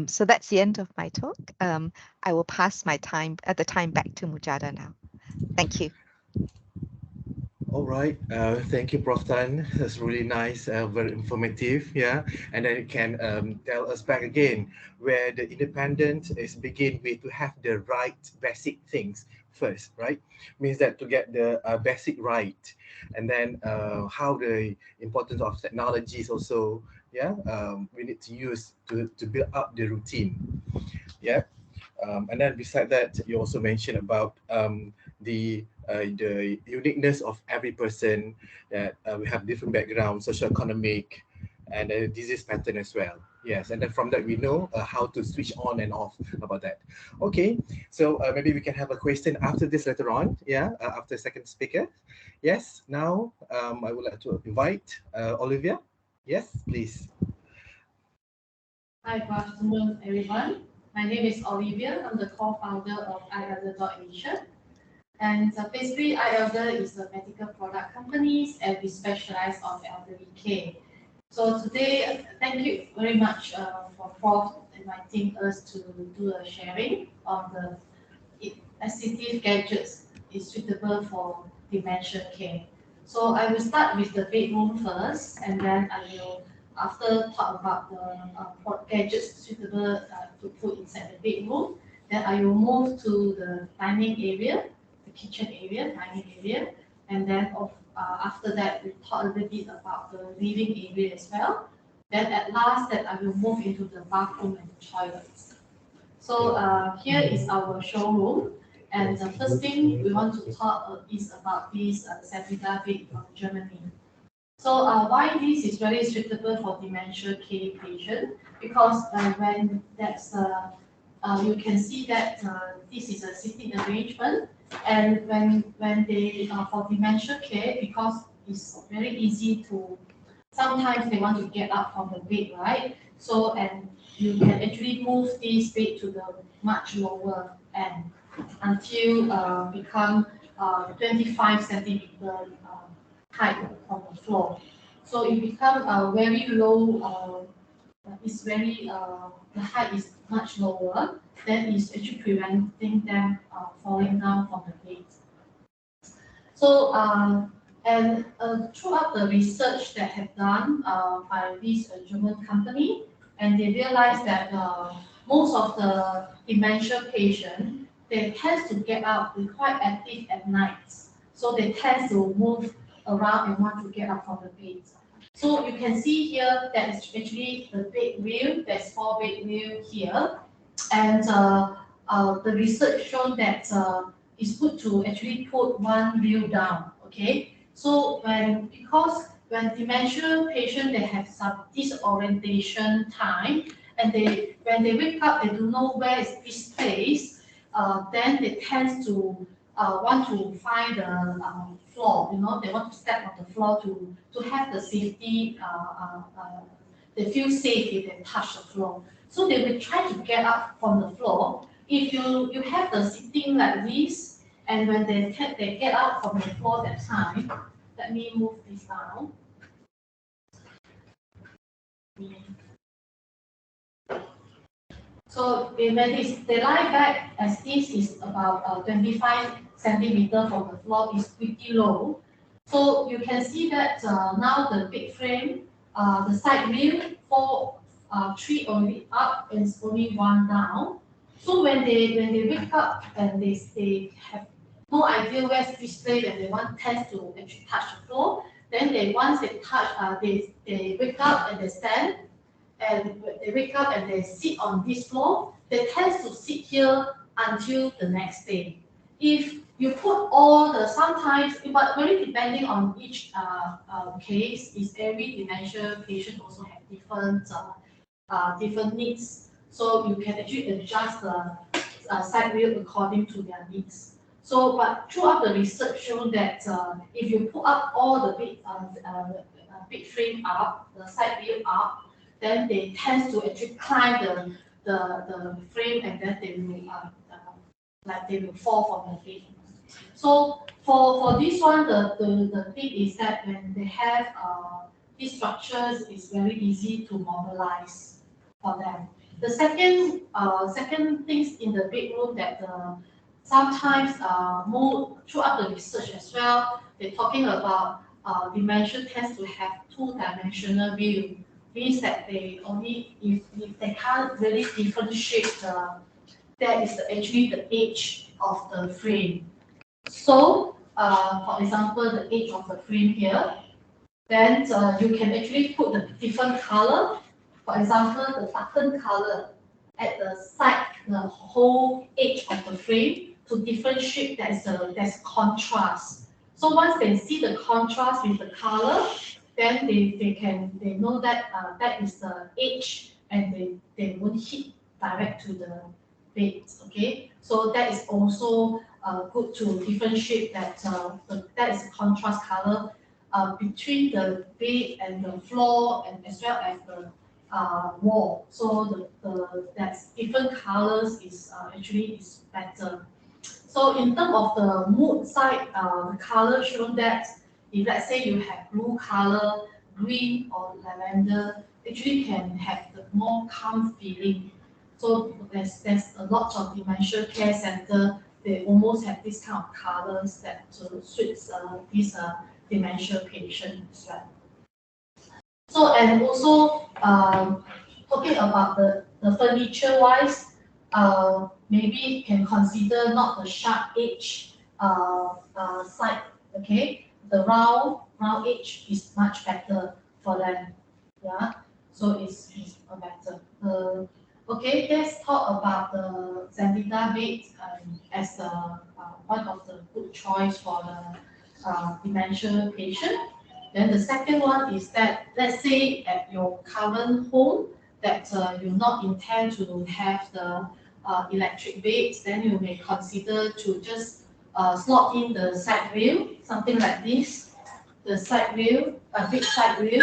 So that's the end of my talk. I will pass the time back to Mujada now. Thank you. All right. Thank you, Prof. Tan. That's really nice, very informative. Yeah. And then it can tell us back again where the independence is begin with to have the right basic things first, right? Means that to get the basic right, and then how the importance of technologies also. Yeah. We need to use to build up the routine. Yeah. And then beside that, you also mentioned about the uniqueness of every person, that we have different backgrounds, socioeconomic, and a disease pattern as well. Yes, and then from that we know how to switch on and off about that. Okay, so maybe we can have a question after this later on. Yeah, after second speaker. Yes, now I would like to invite Olivia. Yes, please. Hi, good afternoon, everyone. My name is Olivia. I'm the co-founder of iElder.asia. And basically, iElder is a medical product company, and we specialize on elderly care. So today, thank you very much for Prof inviting us to do a sharing on the assistive gadgets is suitable for dementia care. So I will start with the bedroom first, and then I will after talk about the gadgets suitable to put inside the bedroom. Then I will move to the dining area, the kitchen area, dining area, and then after that we talk a little bit about the living area as well. Then at last that I will move into the bathroom and the toilets. So here is our showroom. And the first thing we want to talk is about this Safida bed from Germany. So why this is very suitable for dementia care patient? Because when that's you can see that this is a sitting arrangement, and when they for dementia care, because it's very easy to sometimes they want to get up from the bed, right? So and you can actually move this bed to the much lower end until become 25 centimeter height from the floor. So it become very low. It's very the height is much lower. That is actually preventing them falling down from the bed. So and throughout the research that have done by this German company, and they realized that most of the dementia patient they tend to get up, they're quite active at night, so they tend to move around and want to get up from the bed. So you can see here that is actually the bed wheel. There's 4 bed wheel here, and the research shown that it's good to actually put one wheel down. Okay, so because when dementia patient they have some disorientation time, and they when they wake up they don't know where is this place, then they tend to want to find the floor. You know, they want to step on the floor to have the safety. They feel safe if they touch the floor. So they will try to get up from the floor. If you have the sitting like this, and when they get out from the floor that time, let me move this down. So when they lie back as this is about 25 centimeter from the floor is pretty low. So you can see that now the big frame, the side wheel, 3 only up and only 1 down. So when they wake up and they have no idea where's this place and they want test to actually touch the floor, then they once they touch, they wake up and they stand, and they wake up and they sit on this floor, they tend to sit here until the next day. If you put all the sometimes, but very depending on each case, is every dementia patient also have different needs. So you can actually adjust the side wheel according to their needs. So, but throughout the research shown that if you put up all the big frame up, the side wheel up, then they tend to actually climb the frame, and then they will like they will fall from the bed. So for this one, the thing is that when they have these structures, it's very easy to mobilize for them. The second things in the bedroom that sometimes more throughout the research as well, they're talking about dementia tends to have two-dimensional view. Means that they only if they can't really differentiate that is actually the edge of the frame. So for example, the edge of the frame here, then you can actually put the different color. For example, the darkened color at the side, the whole edge of the frame to differentiate there's contrast. So once they see the contrast with the color, then they know that that is the age, and they won't hit direct to the bed. Okay, so that is also good to differentiate that that is a contrast color between the bed and the floor, and as well as the wall. So that's different colors is actually is better. So in terms of the mood side, the color shown that if let's say you have blue color, green or lavender, actually can have the more calm feeling. So there's a lot of dementia care center. They almost have this kind of colors that suits this dementia patient as well. So and also talking about the furniture wise, maybe can consider not the sharp edge side. Okay, the round edge is much better for them. Yeah, so it's better. Okay, let's talk about the Zendita bed as one of the good choice for the dementia patient. Then the second one is that, let's say at your current home that you not intend to have the electric bed, then you may consider to just slot in the side rail, something like this, the side rail, a big side rail,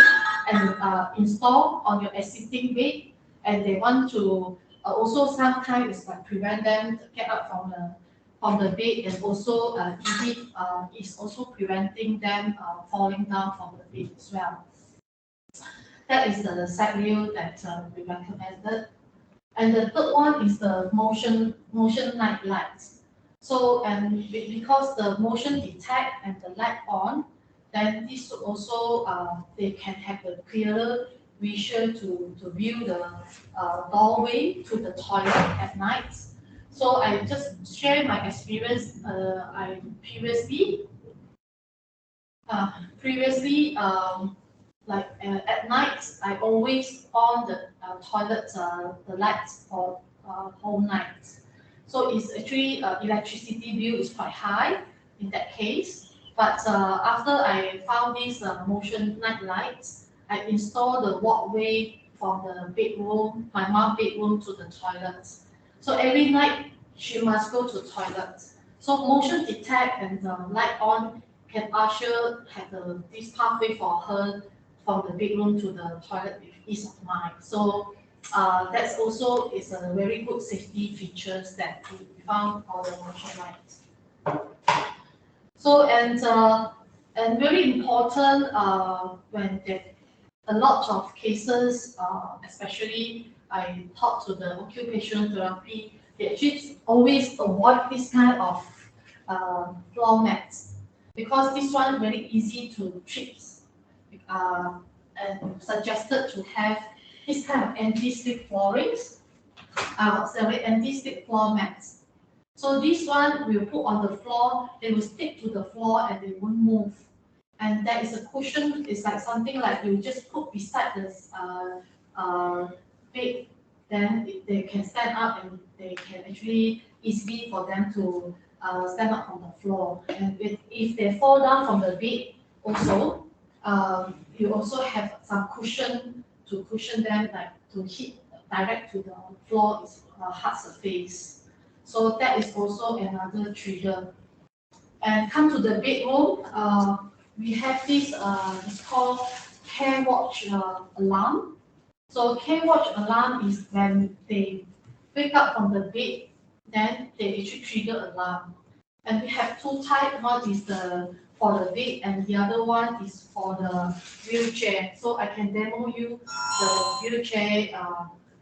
and install on your existing bed. And they want to also sometimes like prevent them to get up from the bed, and also is also preventing them falling down from the bed as well. That is the side view that we recommended. And the third one is the motion night lights. So and because the motion detect and the light on, then this also they can have a clearer vision to view the doorway to the toilet at night. So I just share my experience. I previously like at night I always on the toilet the lights for whole night. So it's actually electricity bill is quite high in that case. But after I found these motion night lights, I installed the walkway from the bedroom, my mom bedroom to the toilet. So every night she must go to toilet. So motion detect and light on can usher have this pathway for her from the bedroom to the toilet with ease of mind. So that's also is a very good safety features that we found for the motion light. So and very important when there a lot of cases, especially I talk to the occupational therapy, they actually always avoid this kind of floor mats because this one very easy to treat, and suggested to have this kind of anti-slip floorings, anti-slip floor mats. So this one will put on the floor, they will stick to the floor and they won't move. And there is a cushion, it's like something like you just put beside this bed, then they can stand up and they can actually easily for them to stand up on the floor. And if they fall down from the bed also, you also have some cushion to cushion them, like to hit direct to the floor is hard surface. So that is also another trigger. And come to the bedroom, we have this, it's called care watch alarm. So care watch alarm is when they wake up from the bed, then they actually trigger alarm. And we have two types. One is the for the bed, and the other one is for the wheelchair. So I can demo you the wheelchair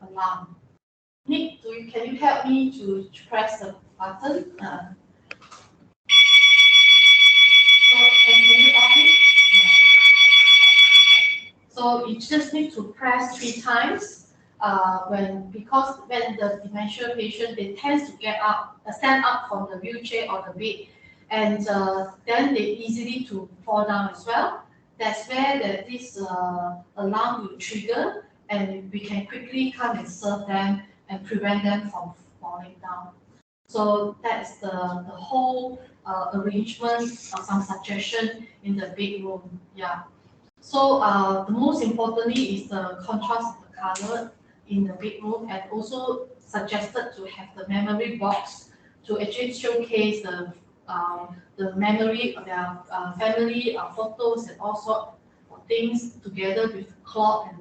alarm. Nick, can you help me to press the button? So can you off it? Yeah. So you just need to press 3 times. Because when the dementia patient they tend to get up, stand up from the wheelchair or the bed, and then they easily to fall down as well. That's where this alarm will trigger, and we can quickly come and serve them and prevent them from falling down. So that's the whole arrangement, some suggestion in the bedroom. Yeah. So the most importantly is the contrast of the color in the bedroom, and also suggested to have the memory box to actually showcase the memory of their family photos and all sorts of things together with clock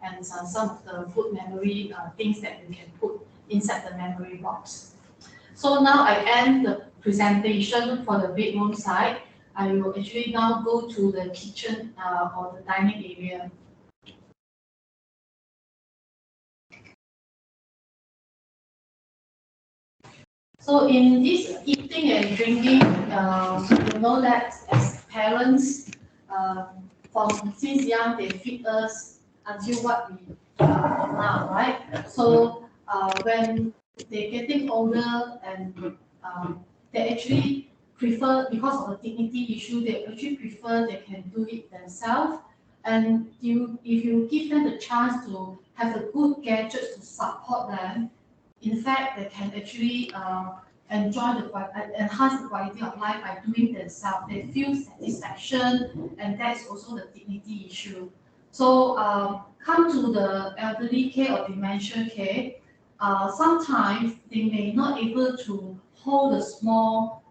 and some of the good memory things that you can put inside the memory box. So now I end the presentation for the bedroom side. I will actually now go to the kitchen or the dining area. So in this eating and drinking, you know that as parents, from since young they feed us until what we are now, right? So when they're getting older and they actually prefer, because of the dignity issue, they actually prefer they can do it themselves. And if you give them the chance to have a good gadget to support them, in fact, they can actually enhance the quality of life by doing themselves. They feel satisfaction, and that's also the dignity issue. So come to the elderly care or dementia care. Sometimes they may not able to hold a small,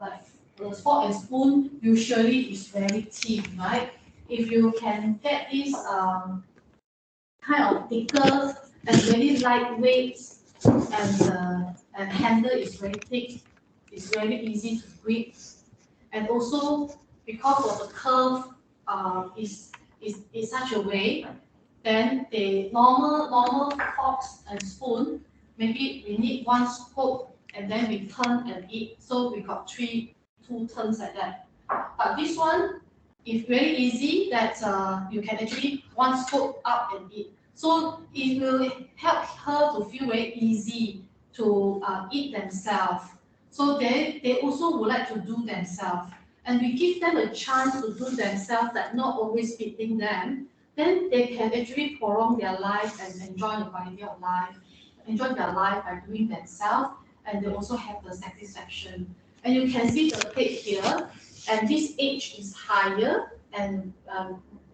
like the fork and spoon. Usually is very thin, right? If you can get this kind of thicker and very lightweight, and handle is very thick, it's very easy to grip, and also because of the curve is such a way, then the normal forks and spoon, maybe we need one scoop and then we turn and eat. So we got two turns like that. But this one is very easy that you can actually one scoop up and eat. So it will help her to feel very easy to eat themselves. So they also would like to do themselves. And we give them a chance to do themselves, that not always feeding them, then they can actually prolong their life and enjoy the quality of life, enjoy their life by doing themselves, and they also have the satisfaction. And you can see the plate here, and this age is higher, and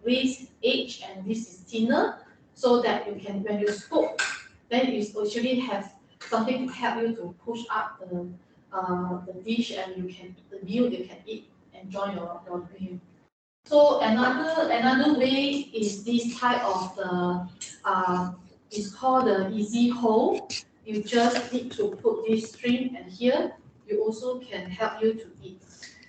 raised age, and this is thinner, so that you can, when you scoop, then you actually have something to help you to push up the dish, and you can the meal you can eat, enjoy your meal. So another way is this type of the it's called the easy hold. You just need to put this string, and here you also can help you to eat.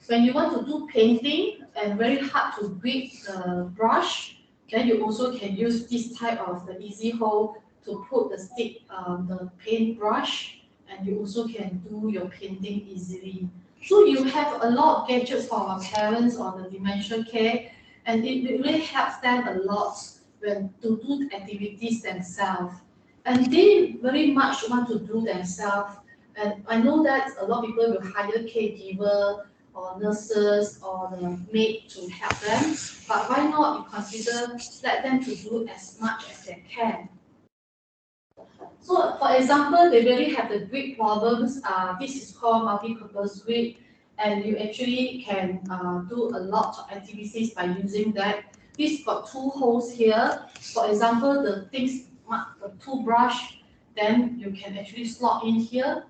When you want to do painting and very hard to grip the brush, then you also can use this type of the easy hold to put the stick, the paint brush, and you also can do your painting easily. So you have a lot of gadgets for our parents on the dementia care, and it really helps them a lot when to do activities themselves. And they very much want to do themselves. And I know that a lot of people will hire caregiver or nurses or the maid to help them, but why not you consider let them to do as much as they can. So for example, they really have the grip problems. This is called multi-purpose grip, and you actually can do a lot of activities by using that. This got two holes here. For example, the things, the toothbrush, then you can actually slot in here,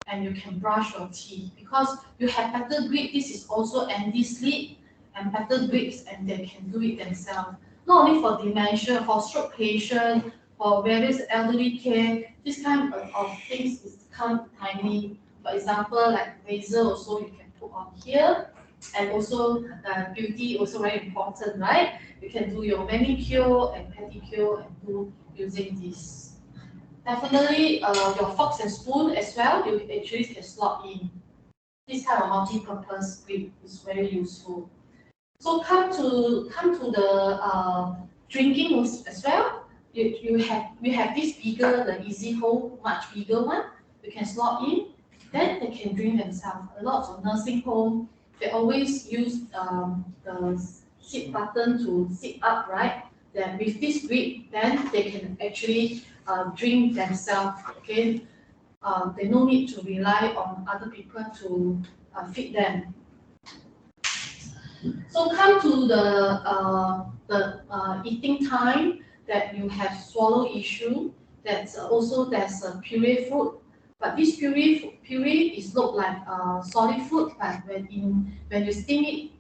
and you can brush your teeth. Because you have better grip, this is also anti-slip and better grips, and they can do it themselves. Not only for dementia, for stroke patient, for various elderly care, this kind of things is kind of tiny. For example, like razor also you can put on here, and also beauty also very important, right? You can do your manicure and pedicure and do using this. Definitely, your forks and spoon as well, you actually can slot in. This kind of multi-purpose grip is very useful. So come to the drinking as well. We have this bigger, the easy hold, much bigger one. You can slot in. Then they can drink themselves. A lot of nursing home, they always use the sit button to sit up, right? Then with this grip, then they can actually drink themselves. Okay, they no need to rely on other people to feed them. So come to the eating time that you have swallow issue. That's also there's a puree food, but this puree is look like solid food, but when you steam it,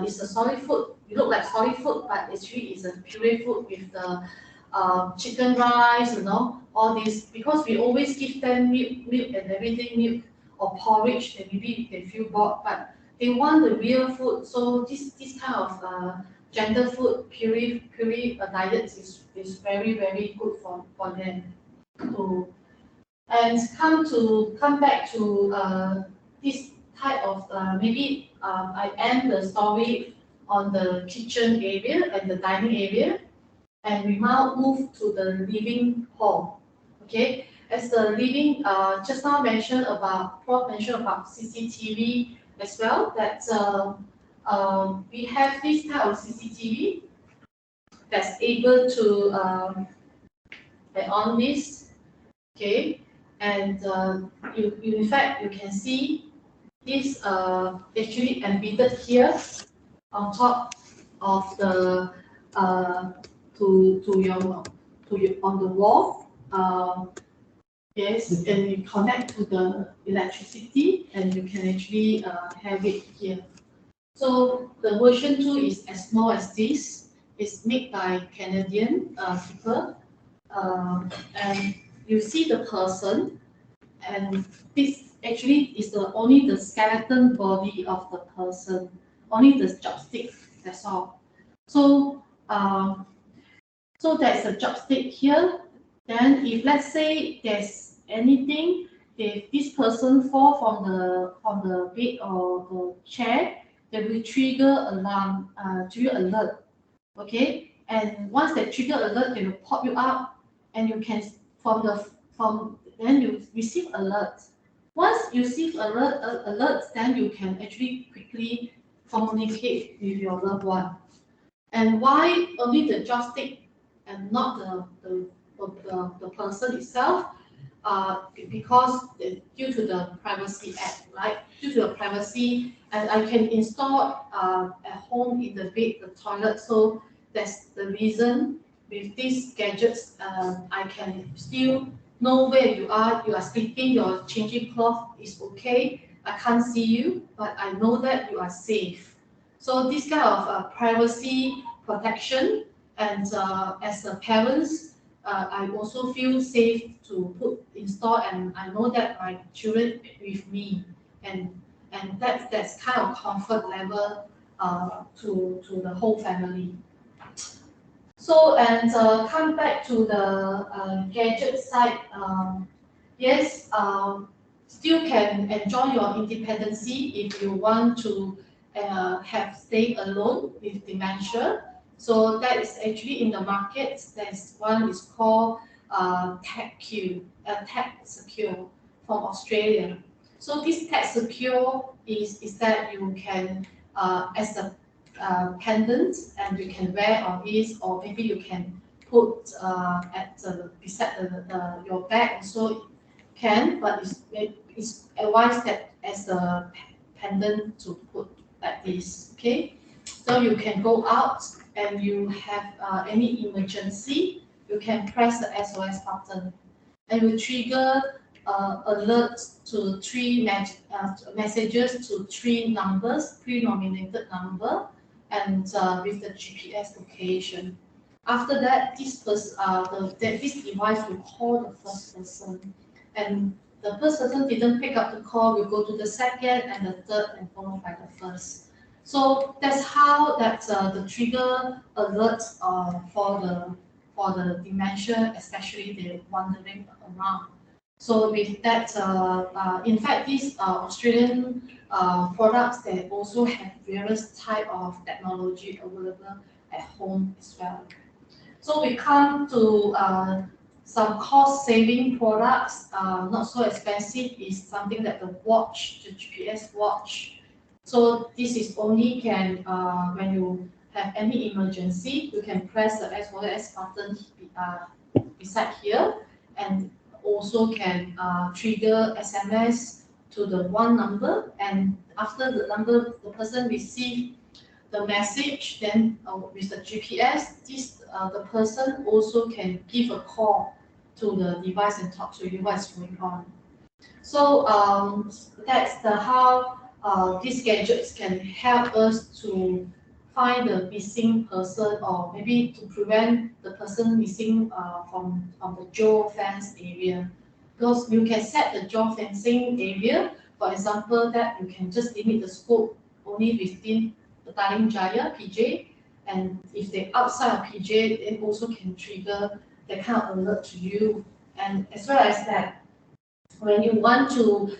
it's a solid food. It look like solid food, but actually it's a puree food with the chicken rice, all this, because we always give them milk and everything, milk or porridge, and maybe they feel bored, but they want the real food. So this kind of gender food puree diet is very good for them to. And come back to this type of maybe I end the story on the kitchen area and the dining area, and we now move to the living hall. Okay, as the living, just now mentioned about, Prof mentioned about CCTV as well, that we have this type of CCTV that's able to add on this, okay, and in fact, you can see this actually embedded here on top of the on the wall. Yes, and you connect to the electricity, and you can actually have it here. So the version 2 is as small as this. It's made by Canadian people, and you see the person, and this actually is only the skeleton body of the person, only the chopstick. That's all. So so there's a chopstick here. Then if let's say there's anything, if this person fall from the bed or the chair, they will trigger alarm, trigger alert. Okay, and once they trigger alert, they will pop you up, and you can from then you receive alert. Once you receive alert, then you can actually quickly communicate with your loved one. And why only the joystick and not the person itself? Because due to the Privacy Act, right? Due to the privacy, and I can install at home in the bed, the toilet. So that's the reason with these gadgets, I can still know where you are. You are sleeping, you're changing cloth is okay. I can't see you, but I know that you are safe. So this kind of privacy protection, and as a parents, I also feel safe to install, and I know that my children with me, and that's kind of comfort level to the whole family. So, and come back to the gadget side. Yes, still can enjoy your independency if you want to have stay alone with dementia. So that is actually in the market. There's one is called Tech Secure from Australia. So this Tech Secure is that you can as a pendant, and you can wear on this, or maybe you can put at beside your bag also can, but it's advised that as a pendant to put like this. Okay, so you can go out and you have any emergency, you can press the SOS button, and will trigger alert to messages to 3 numbers, pre-nominated number, and with the GPS location. After that, this device will call the first person, and the first person didn't pick up the call, will go to the second and the third, and followed by the first. So that's how the trigger alert for the dementia, especially the wandering around. So with that, in fact, these Australian products, they also have various type of technology available at home as well. So we come to some cost-saving products, not so expensive, is something like the watch, the GPS watch. So this is only can when you have any emergency, you can press the SOS button beside here, and also can trigger SMS to the one number, and after the number, the person receive the message, then with the GPS, the person also can give a call to the device and talk to you what's going on. So that's how these gadgets can help us to find the missing person, or maybe to prevent the person missing from the geofence area. Because you can set the geofencing area, for example, that you can just limit the scope only within the Darling Jaya PJ, and if they're outside of PJ, it also can trigger that kind of alert to you. And as well as that, when you want to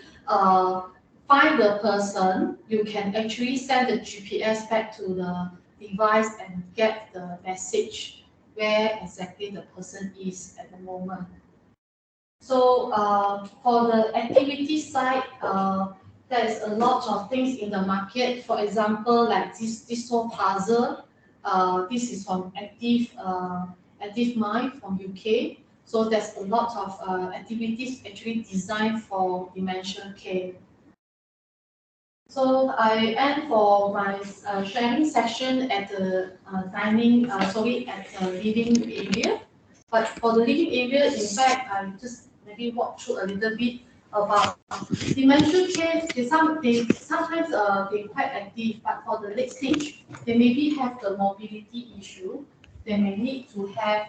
find the person, you can actually send the GPS back to the device and get the message where exactly the person is at the moment. So for the activity side, there's a lot of things in the market. For example, like this whole puzzle. This is from Active Mind from UK. So there's a lot of activities actually designed for dementia care. So I end for my sharing session at the at the living area. But for the living area, in fact, I just maybe walk through a little bit about dementia care. Sometimes they're quite active, but for the late stage, they maybe have the mobility issue. They may need to have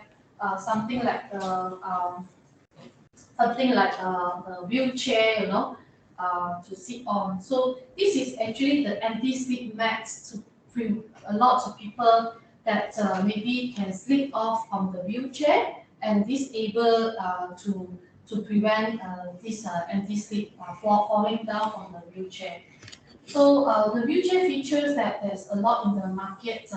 something like a wheelchair, to sit on. So this is actually the anti-slip mats to a lot of people that maybe can slip off from the wheelchair and disable to prevent this anti-slip falling down from the wheelchair. So the wheelchair features that there's a lot in the market.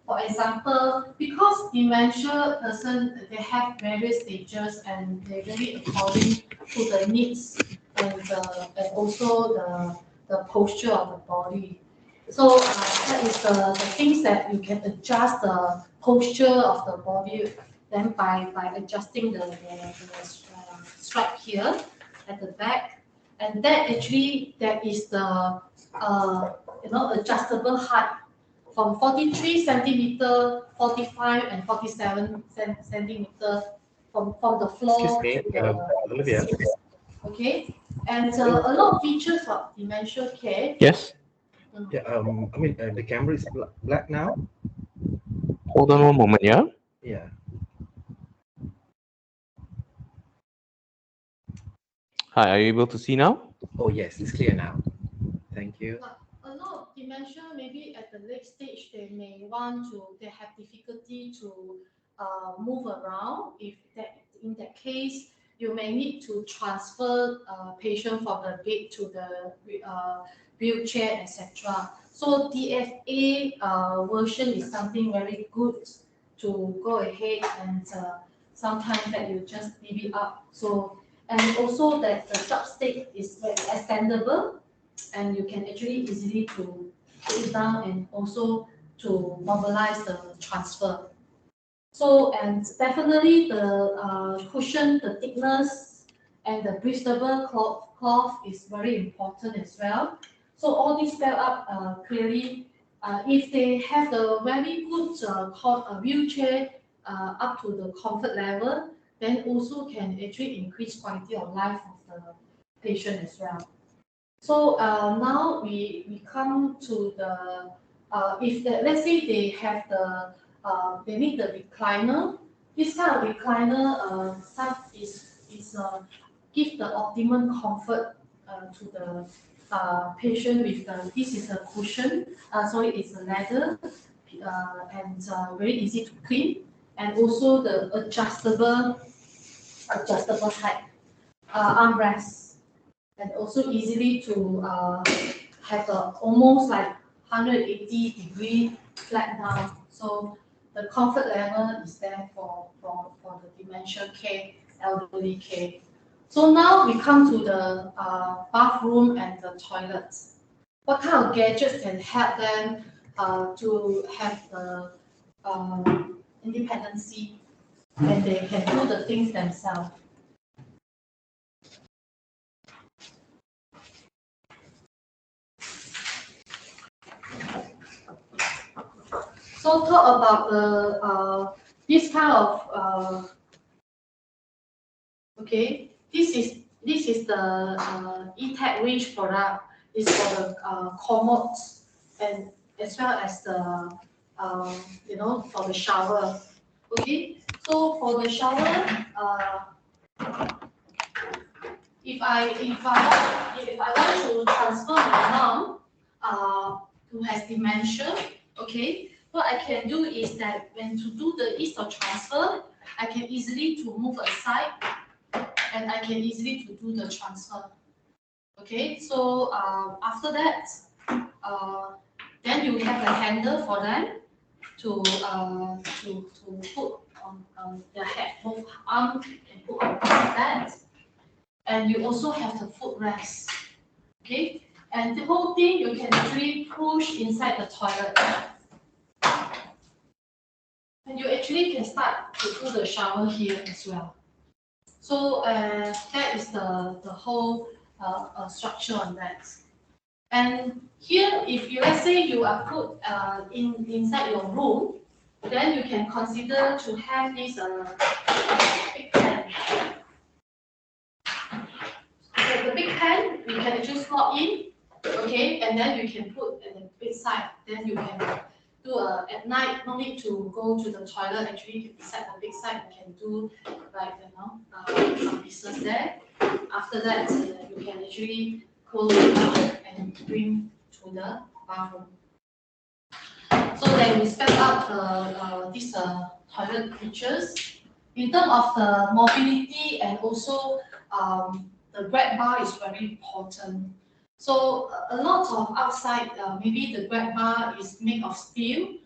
For example, because dementia person, they have various stages and they vary according to the needs and also the posture of the body. So that is the things that you can adjust the posture of the body then by adjusting the strap here at the back. And that actually, that is the adjustable height from 43 centimeter, 45 and 47 centimeter from the floor Excuse me, to the Olivia. okay. And a lot of features of dementia care. Yes. Yeah, I mean, the camera is black now. Hold on one moment, yeah? Yeah. Hi, are you able to see now? Oh, yes, it's clear now. Thank you. A lot of dementia, maybe at the late stage, they have difficulty to move around. In that case, you may need to transfer patient from the bed to the wheelchair, etc. So DFA version is something very good to go ahead and sometimes that you just leave it up. So and also that the substate is very extendable, and you can actually easily to put it down and also to mobilize the transfer. So, and definitely the cushion, the thickness, and the breathable cloth is very important as well. So all these spell up clearly. If they have the very good wheelchair up to the comfort level, then also can actually increase quality of life of the patient as well. So now we come to the let's say they have they need the recliner. This kind of recliner is give the optimum comfort to the patient with this is a cushion, sorry, it's a leather and very easy to clean, and also the adjustable height armrest, and also easily to have a almost like 180-degree flat down. So the comfort level is there for the dementia care, elderly care. So now we come to the bathroom and the toilets. What kind of gadgets can help them to have the independency and they can do the things themselves? So talk about the this kind of okay. This is the E-Tech range product. Is for the commodes and as well as the you know, for the shower. Okay. So for the shower, if I want to transfer my mom who has dementia, okay, what I can do is that when to do the ease of transfer, I can easily to move aside and I can easily to do the transfer. Okay, so after that, then you have a handle for them to put on the head, both arm can put on that. And you also have the footrest, okay? And the whole thing you can actually push inside the toilet. And you actually can start to do the shower here as well. So that is the whole structure on that. And here, if you let's say you are put inside your room, then you can consider to have this big pan. So the big pan, you can just slot in, okay, and then you can put at the bedside. Then you can do at night. No need to go to the toilet. Actually, beside the bedside, you can do like some pieces there. After that, you can actually close it up and bring to the bathroom. So then we spec out these toilet features. In terms of the mobility and also the grab bar is very important. So a lot of outside, maybe the grab bar is made of steel.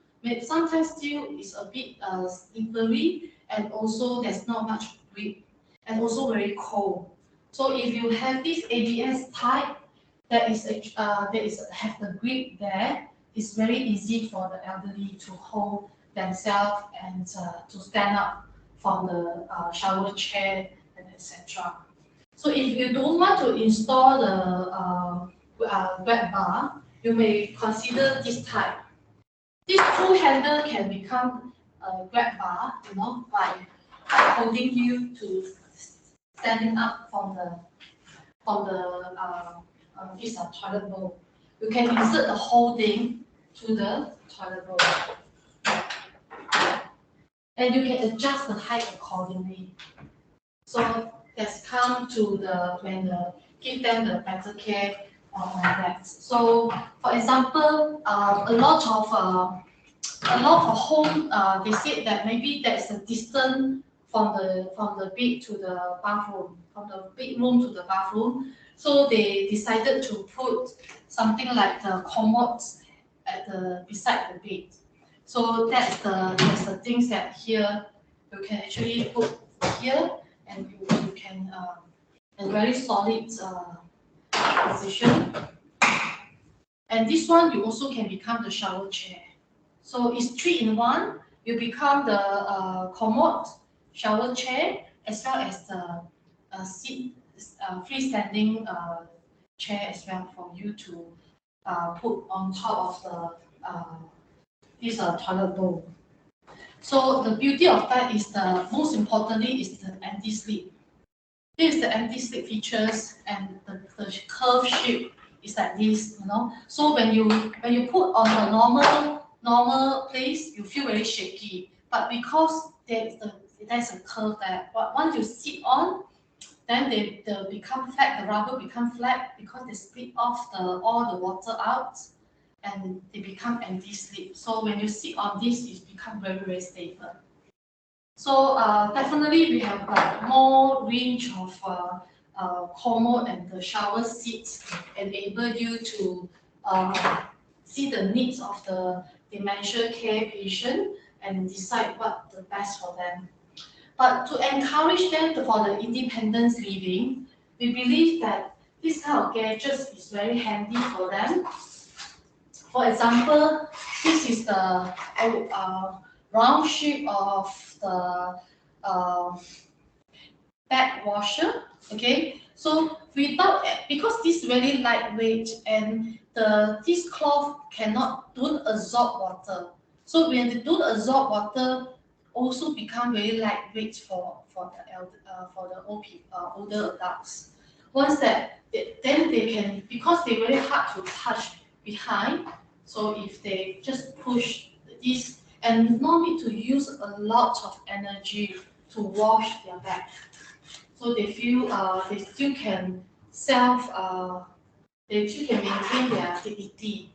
Sometimes steel is a bit slippery and also there's not much grip and also very cold. So if you have this ABS type that is have the grip there, it's very easy for the elderly to hold themselves and to stand up from the shower chair and etc. So if you don't want to install the grab bar, you may consider this type. This two handle can become a grab bar, you know, by holding you to standing up from the this toilet bowl. You can insert the whole thing to the toilet bowl, and you can adjust the height accordingly. So that's come to give them the better care on that. So for example, a lot of home they said that maybe there's a distance from the bed to the bathroom, from the bedroom to the bathroom. So they decided to put something like the commode at the beside the bed. So that's the things that here you can actually put here, and you can a very solid position. And this one you also can become the shower chair. So it's 3-in-1. You become the commode, shower chair, as well as the seat, freestanding chair as well for you to put on top of this toilet bowl. So the beauty of that is most importantly is the anti-slip. This is the anti-slip features, and the curve shape is like this, you know. So when you put on the normal place, you feel very shaky. But because there's a curve there, but once you sit on, then they become flat. The rubber become flat because they split off all the water out, and they become anti-slip. So when you sit on this, it becomes very, very stable. So definitely we have more range of commode, and the shower seats enable you to see the needs of the dementia care patient and decide what the best for them. But to encourage them for the independence living, we believe that this kind of gadgets is very handy for them. For example, this is the round shape of the bag washer. Okay, so because this is very lightweight and this cloth don't absorb water. So when they don't absorb water, also become very lightweight for the older adults. Once that, then they can, because they very hard to touch behind. So if they just push this and no need to use a lot of energy to wash their back, so they feel they still can they still can maintain their dignity.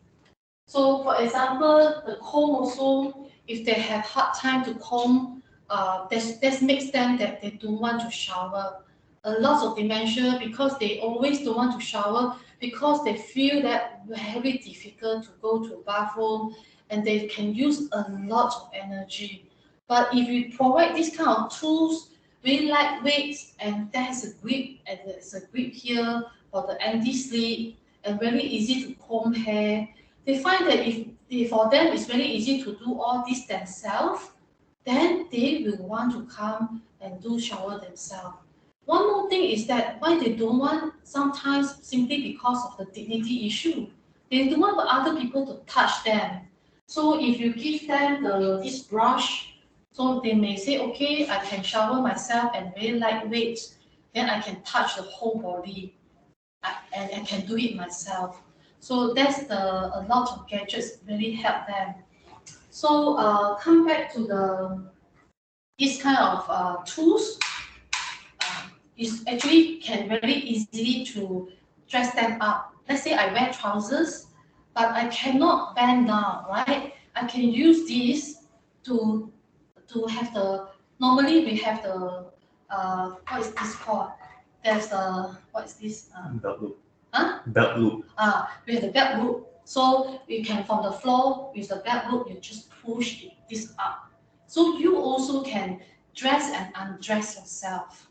So for example, the comb also, if they have hard time to comb, that makes them that they don't want to shower. A lot of dementia because they always don't want to shower because they feel that very difficult to go to bathroom and they can use a lot of energy. But if we provide this kind of tools, very lightweight and there's a grip and there's a grip here for the anti-slip and very easy to comb hair, they find that if for them it's very easy to do all this themselves, then they will want to come and do shower themselves. One more thing is that why they don't want, sometimes simply because of the dignity issue. They don't want other people to touch them. So if you give them this brush, so they may say, okay, I can shower myself and very lightweight, then I can touch the whole body and I can do it myself. So that's a lot of gadgets really help them. So come back to this kind of tools. Is actually can very easily to dress them up. Let's say I wear trousers, but I cannot bend down, right? I can use this to have the, normally we have the what is this called? There's the, what is this? Belt loop. Huh? Belt loop. We have the belt loop. So you can, from the floor with the belt loop, you just push this up. So you also can dress and undress yourself.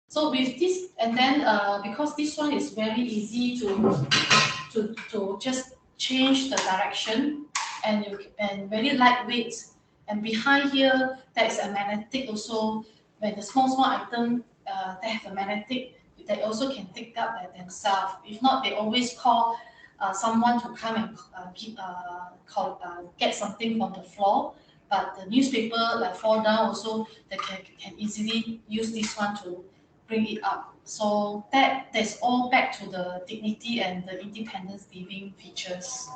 So with this, and then because this one is very easy to just change the direction, and very lightweight. And behind here, there is a magnetic also. When the small item, they have a magnetic, they also can take up by themselves. If not, they always call someone to come and get something from the floor. But the newspaper like fall down also, they can easily use this one to bring it up. So that's all back to the dignity and the independence living features.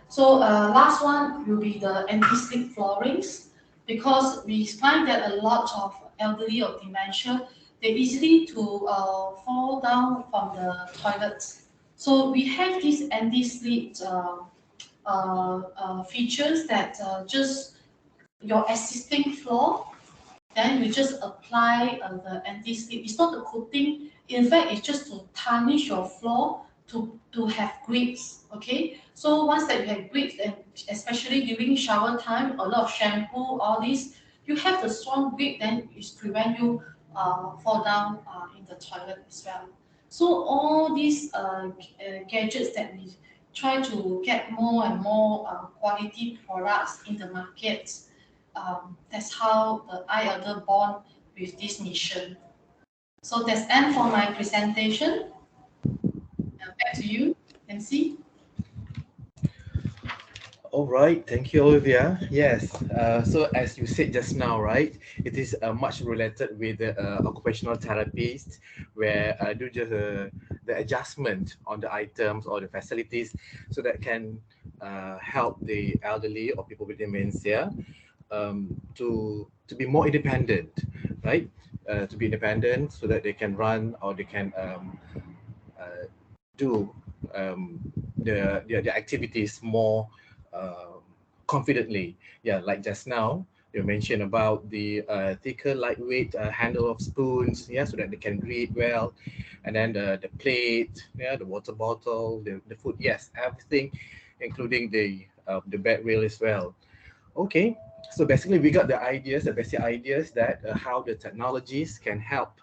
So last one will be the anti-slip floorings, because we find that a lot of elderly or dementia, they easily to fall down from the toilets. So we have these anti-slip features that just your existing floor, then you just apply the anti-slip. It's not a coating. In fact, it's just to tarnish your floor to have grips. Okay. So once that you have grips, and especially during shower time, a lot of shampoo, all this, you have the strong grip. Then it prevent you fall down in the toilet as well. So all these gadgets that we try to get more and more quality products in the market. That's how the iElder born with this mission. So that's end for my presentation. Back to you, MC. All right, thank you, Olivia. Yes, so as you said just now, right, it is much related with the occupational therapists, where do just the adjustment on the items or the facilities, so that can help the elderly or people with dementia to be more independent, right? To be independent so that they can run or they can do the activities more confidently. Yeah, like just now you mentioned about the thicker, lightweight handle of spoons. Yeah, so that they can read well, and then the plate, yeah, the water bottle, the food. Yes, everything, including the bed rail as well. Okay, so basically we got the ideas, the basic ideas that how the technologies can help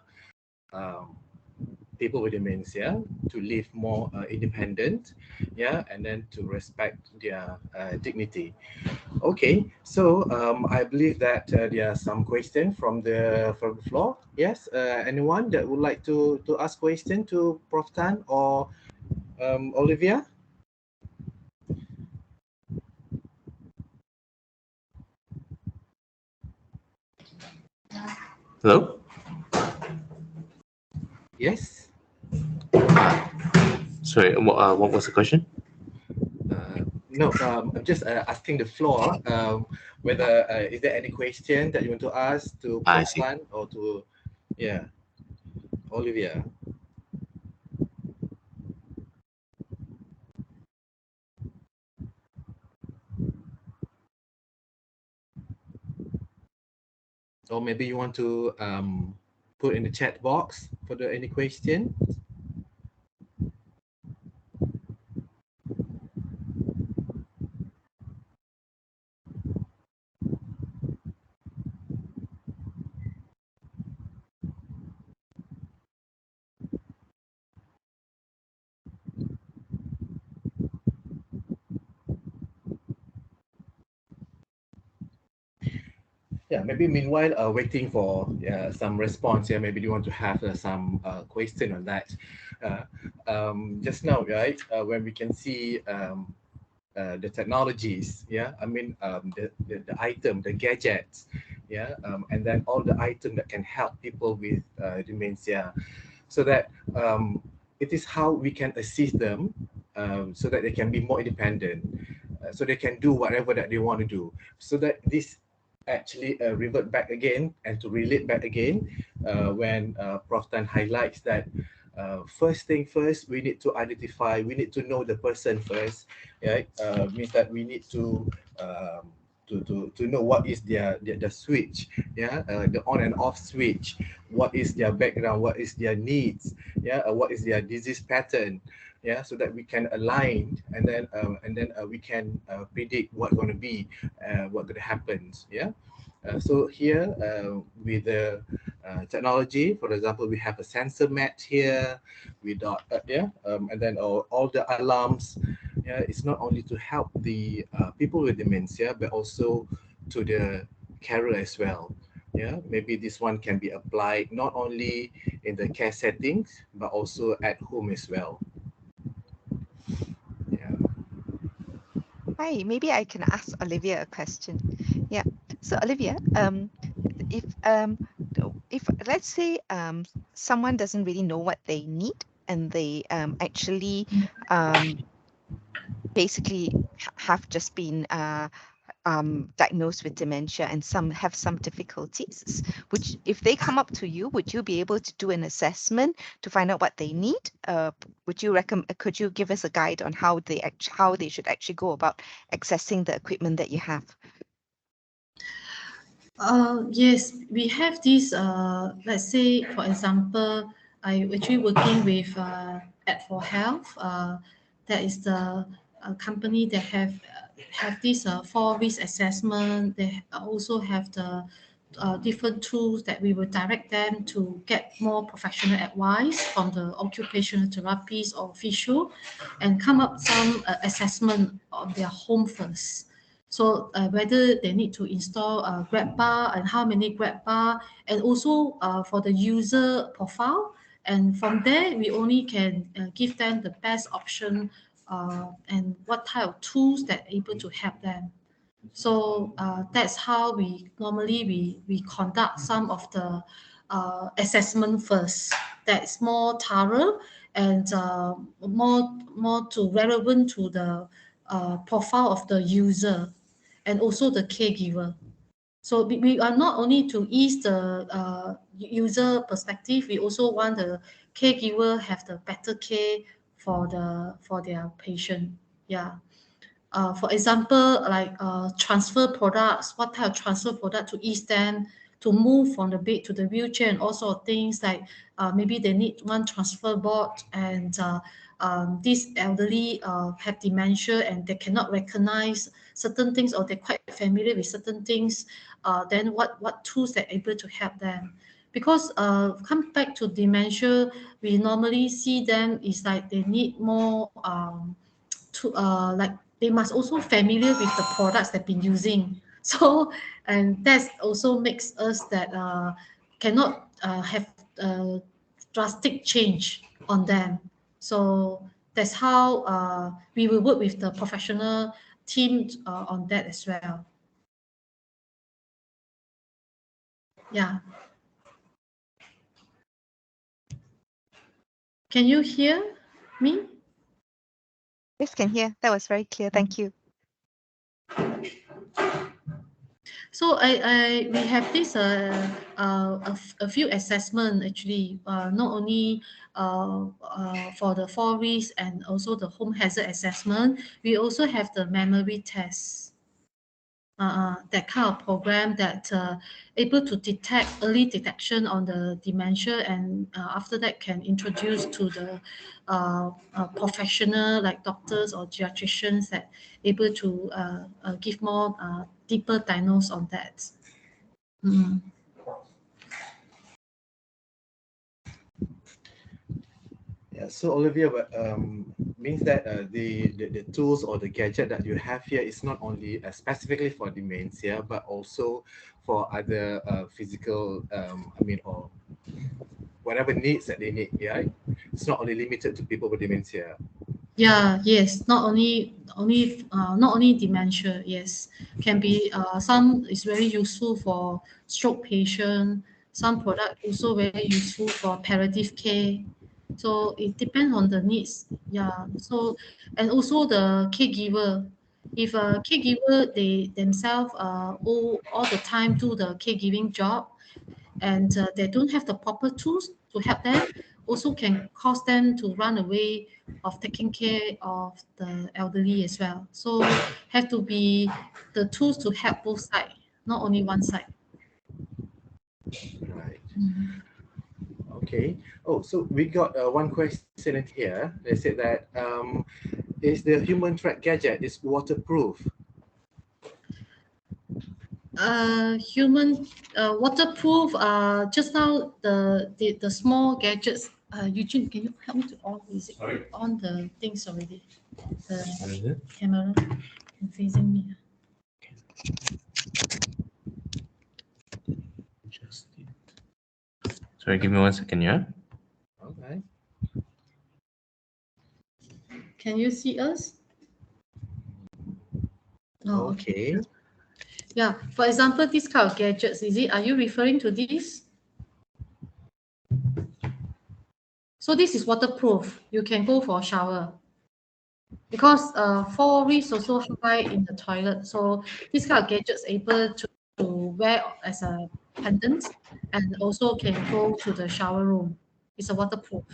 um, people with dementia to live more independent, yeah, and then to respect their dignity. Okay, so I believe that there are some questions from the floor. Yes, anyone that would like to ask question to Prof Tan or Olivia? Hello? Yes. Sorry, what was the question? No, I'm just asking the floor whether is there any question that you want to ask to I Prof see. Wan or to, yeah, Olivia. Or maybe you want to put in the chat box for the any question. Yeah, maybe meanwhile, waiting for some response. Yeah, maybe you want to have some question on that. Uh, just now, right, when we can see the technologies, yeah, I mean the item, the gadgets, yeah, and then all the item that can help people with dementia, so that it is how we can assist them, so that they can be more independent, so they can do whatever that they want to do, so that this actually revert back again and to relate back again when Prof Tan highlights that first thing first, we need to identify, we need to know the person first, right? Means that we need to know what is their switch, yeah, the on and off switch, what is their background, what is their needs, yeah, what is their disease pattern, yeah, so that we can align, and then we can predict what going to be, what going to happen, yeah. So here with the technology, for example, we have a sensor mat here, we got and then all the alarms. Yeah, it's not only to help the people with dementia, but also to the carer as well. Yeah, maybe this one can be applied not only in the care settings, but also at home as well. Yeah. Hi, maybe I can ask Olivia a question. Yeah. So Olivia, if if let's say someone doesn't really know what they need and they actually um basically have just been diagnosed with dementia and some have some difficulties, which if they come up to you, would you be able to do an assessment to find out what they need? Would you recommend? Could you give us a guide on how they should actually go about accessing the equipment that you have? Yes, we have this. Let's say, for example, I actually working with Act for Health. That is the company that have this 4 risk assessment. They also have the different tools that we will direct them to get more professional advice from the occupational therapist or physio, and come up some assessment on their home first. So whether they need to install a grab bar and how many grab bar, and also for the user profile. And from there, we only can give them the best option and what type of tools that are able to help them. So that's how we normally we conduct some of the assessment first. That's more thorough and more to relevant to the profile of the user and also the caregiver. So we are not only to ease the user perspective, we also want the caregiver have the better care for their patient. Yeah. For example, like transfer products, what type of transfer product to ease them to move from the bed to the wheelchair, and also things like maybe they need one transfer board, and these elderly have dementia and they cannot recognize certain things, or they're quite familiar with certain things. Then what tools they're able to help them? Because come back to dementia, we normally see them is like they need more to like they must also familiar with the products they've been using. So and that also makes us that cannot have drastic change on them. So that's how we will work with the professional team on that as well. Yeah. Can you hear me? Yes, can hear. That was very clear. Thank you. So we have this a few assessment actually, not only for the 4 risks and also the home hazard assessment. We also have the memory test. That kind of program that able to detect early detection on the dementia, and after that can introduce to the professional like doctors or geriatricians that able to give more deeper diagnose on that. Mm. Yeah, so Olivia, means that the tools or the gadget that you have here is not only specifically for dementia, but also for other physical, or whatever needs that they need. Yeah, it's not only limited to people with dementia. Yeah, yes, not only dementia, yes, can be some is very useful for stroke patient, some product also very useful for palliative care. So it depends on the needs. Yeah. So and also the caregiver. If a caregiver they themselves all the time do the caregiving job, and they don't have the proper tools to help them, also can cause them to run away of taking care of the elderly as well. So have to be the tools to help both sides, not only one side. Right. Mm. Okay. Oh, so we got one question in here. They said that is the human track gadget is waterproof? Human waterproof. Just now the small gadgets. Eugene, can you help me to on? Is it Sorry? on the things already? The What is it? camera facing me. Just sorry, give me 1 second, yeah? Okay. Can you see us? Oh, okay. Okay. Yeah. For example, this kind of gadgets, is it? Are you referring to this? So this is waterproof. You can go for a shower because 4 weeks also high in the toilet. So this kind of gadgets able to wear as a pendant and also can go to the shower room. It's a waterproof.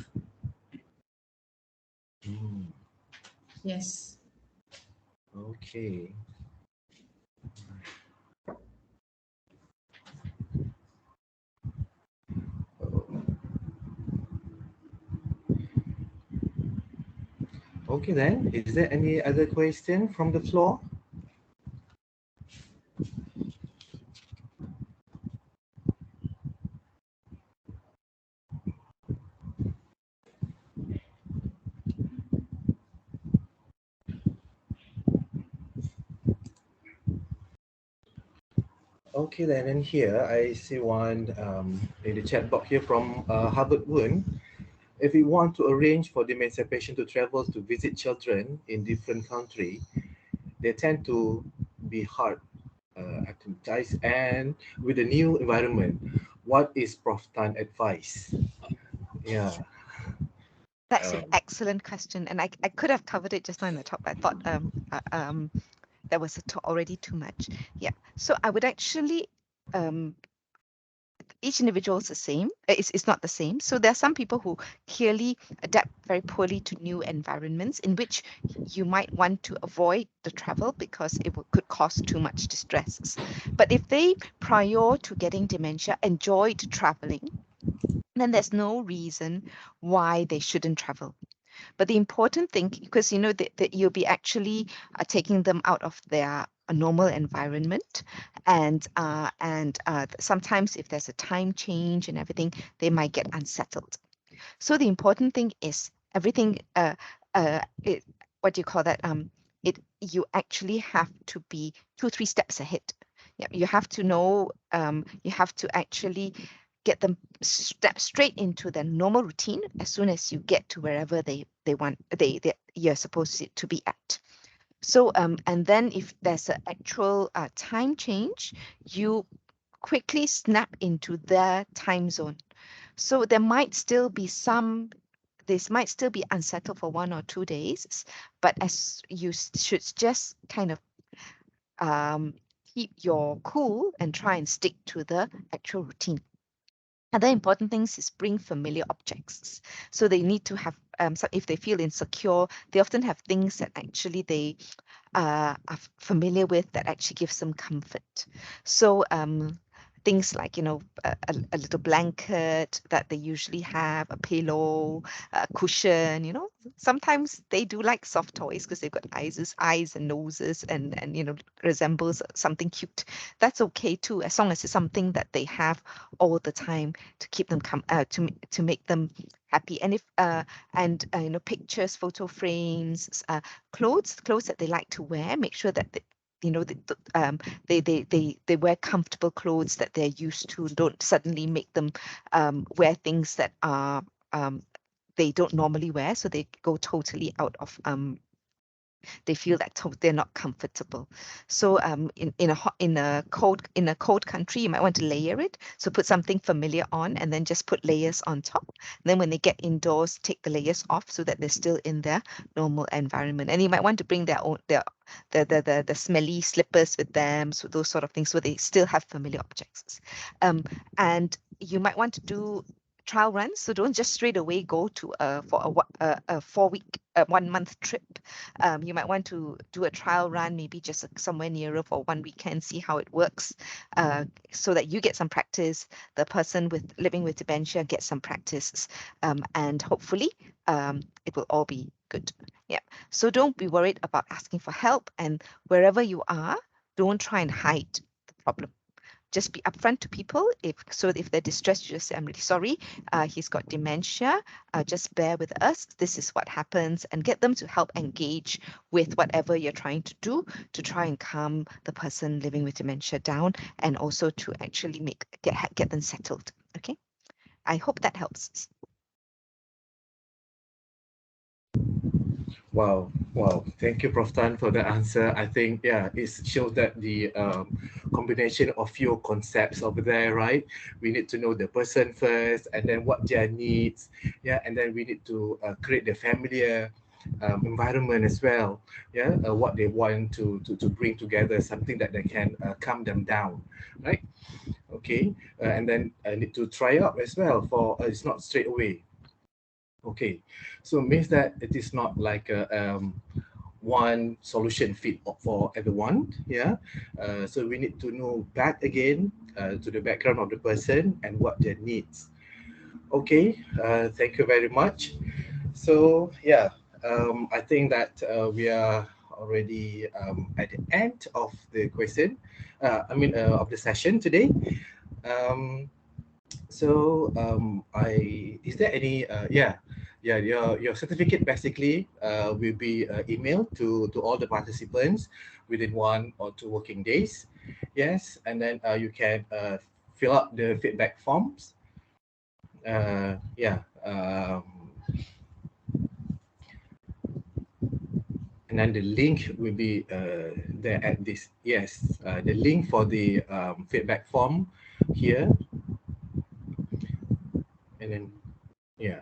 Mm, Yes. okay. Okay then. Is there any other question from the floor? Okay then, and here I see one in the chat box here from Harvard Woon. If we want to arrange for dementia patient to travel to visit children in different country, they tend to be hard acclimatized and with the new environment. What is Prof Tan advice? Yeah. That's an Um, excellent question, and I could have covered it just now in the top. I thought that was already too much. Yeah. So I would actually each individual is the same. It's not the same. So there are some people who clearly adapt very poorly to new environments in which you might want to avoid the travel because could cause too much distress. But if they, prior to getting dementia, enjoyed traveling, then there's no reason why they shouldn't travel. But the important thing, because you know that you'll be actually taking them out of their normal environment, and sometimes if there's a time change and everything, they might get unsettled. So the important thing is everything. What do you call that? You actually have to be 2-3 steps ahead. Yeah, you have to know. You have to actually get them step straight into their normal routine as soon as you get to wherever you're supposed to be at. So and then if there's an actual time change, you quickly snap into their time zone. So there might still be this might still be unsettled for 1 or 2 days, but as you should just kind of keep your cool and try and stick to the actual routine. Other important things is bring familiar objects. So they need to have, so if they feel insecure, they often have things that actually they are familiar with that actually gives them comfort. So things like, a little blanket that they usually have, a pillow, a cushion, sometimes they do like soft toys because they've got eyes and noses and resembles something cute. That's okay too, as long as it's something that they have all the time to keep them to make them happy. And if pictures, photo frames, clothes that they like to wear, make sure that they wear comfortable clothes that they're used to. Don't suddenly make them wear things that are they don't normally wear, so they go totally out of they feel that they're not comfortable. So in a cold country, you might want to layer it. So put something familiar on and then just put layers on top. And then when they get indoors, take the layers off so that they're still in their normal environment. And you might want to bring their own the smelly slippers with them, so those sort of things, so they still have familiar objects. And you might want to do trial runs, so don't just straight away go to for a 4 week 1 month trip. You might want to do a trial run, maybe just somewhere nearer for 1 weekend, see how it works, so that you get some practice, the person living with dementia gets some practice, and hopefully it will all be good. Yeah. So don't be worried about asking for help, and wherever you are, don't try and hide the problem. Just be upfront to people. If they're distressed, you just say, I'm really sorry, he's got dementia, just bear with us, this is what happens, and get them to help engage with whatever you're trying to do to try and calm the person living with dementia down, and also to actually get them settled. Okay, I hope that helps. Wow, wow. Thank you, Prof. Tan, for the answer. I think, yeah, it shows that the combination of few concepts over there, right? We need to know the person first, and then what their needs, yeah, and then we need to create the familiar environment as well, yeah, what they want to bring together, something that they can calm them down, right? Okay, and then need to try out as well for it's not straight away. Okay, so means that it is not like a one solution fit for everyone. Yeah, so we need to know back again to the background of the person and what their needs. Okay, thank you very much. So yeah, I think that we are already at the end of the question. Of the session today. Um, I is there any your certificate basically will be emailed to all the participants within 1 or 2 working days. Yes, and then you can fill up the feedback forms. Yeah. And then the link will be there at this. Yes, the link for the feedback form here, and then yeah.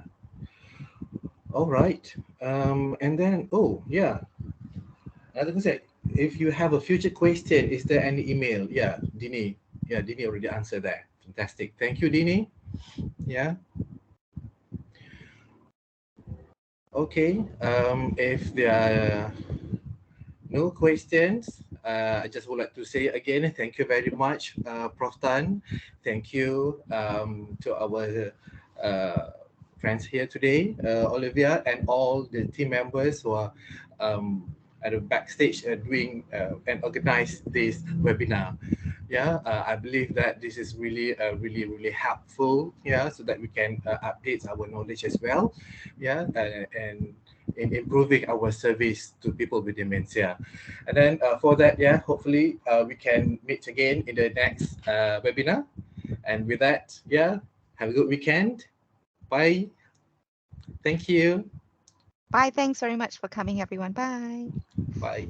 All right. And then, oh, yeah. Another thing, if you have a future question, is there any email? Yeah, Dini. Yeah, Dini already answered that. Fantastic. Thank you, Dini. Yeah. Okay. If there are no questions, I just would like to say again, thank you very much, Prof. Tan. Thank you to our friends here today, Olivia, and all the team members who are at the backstage doing and organize this webinar. Yeah, I believe that this is really, really helpful. Yeah, so that we can update our knowledge as well. Yeah, and in improving our service to people with dementia. And then for that, yeah, hopefully we can meet again in the next webinar. And with that, yeah, have a good weekend. Bye. Thank you. Bye. Thanks very much for coming, everyone. Bye. Bye.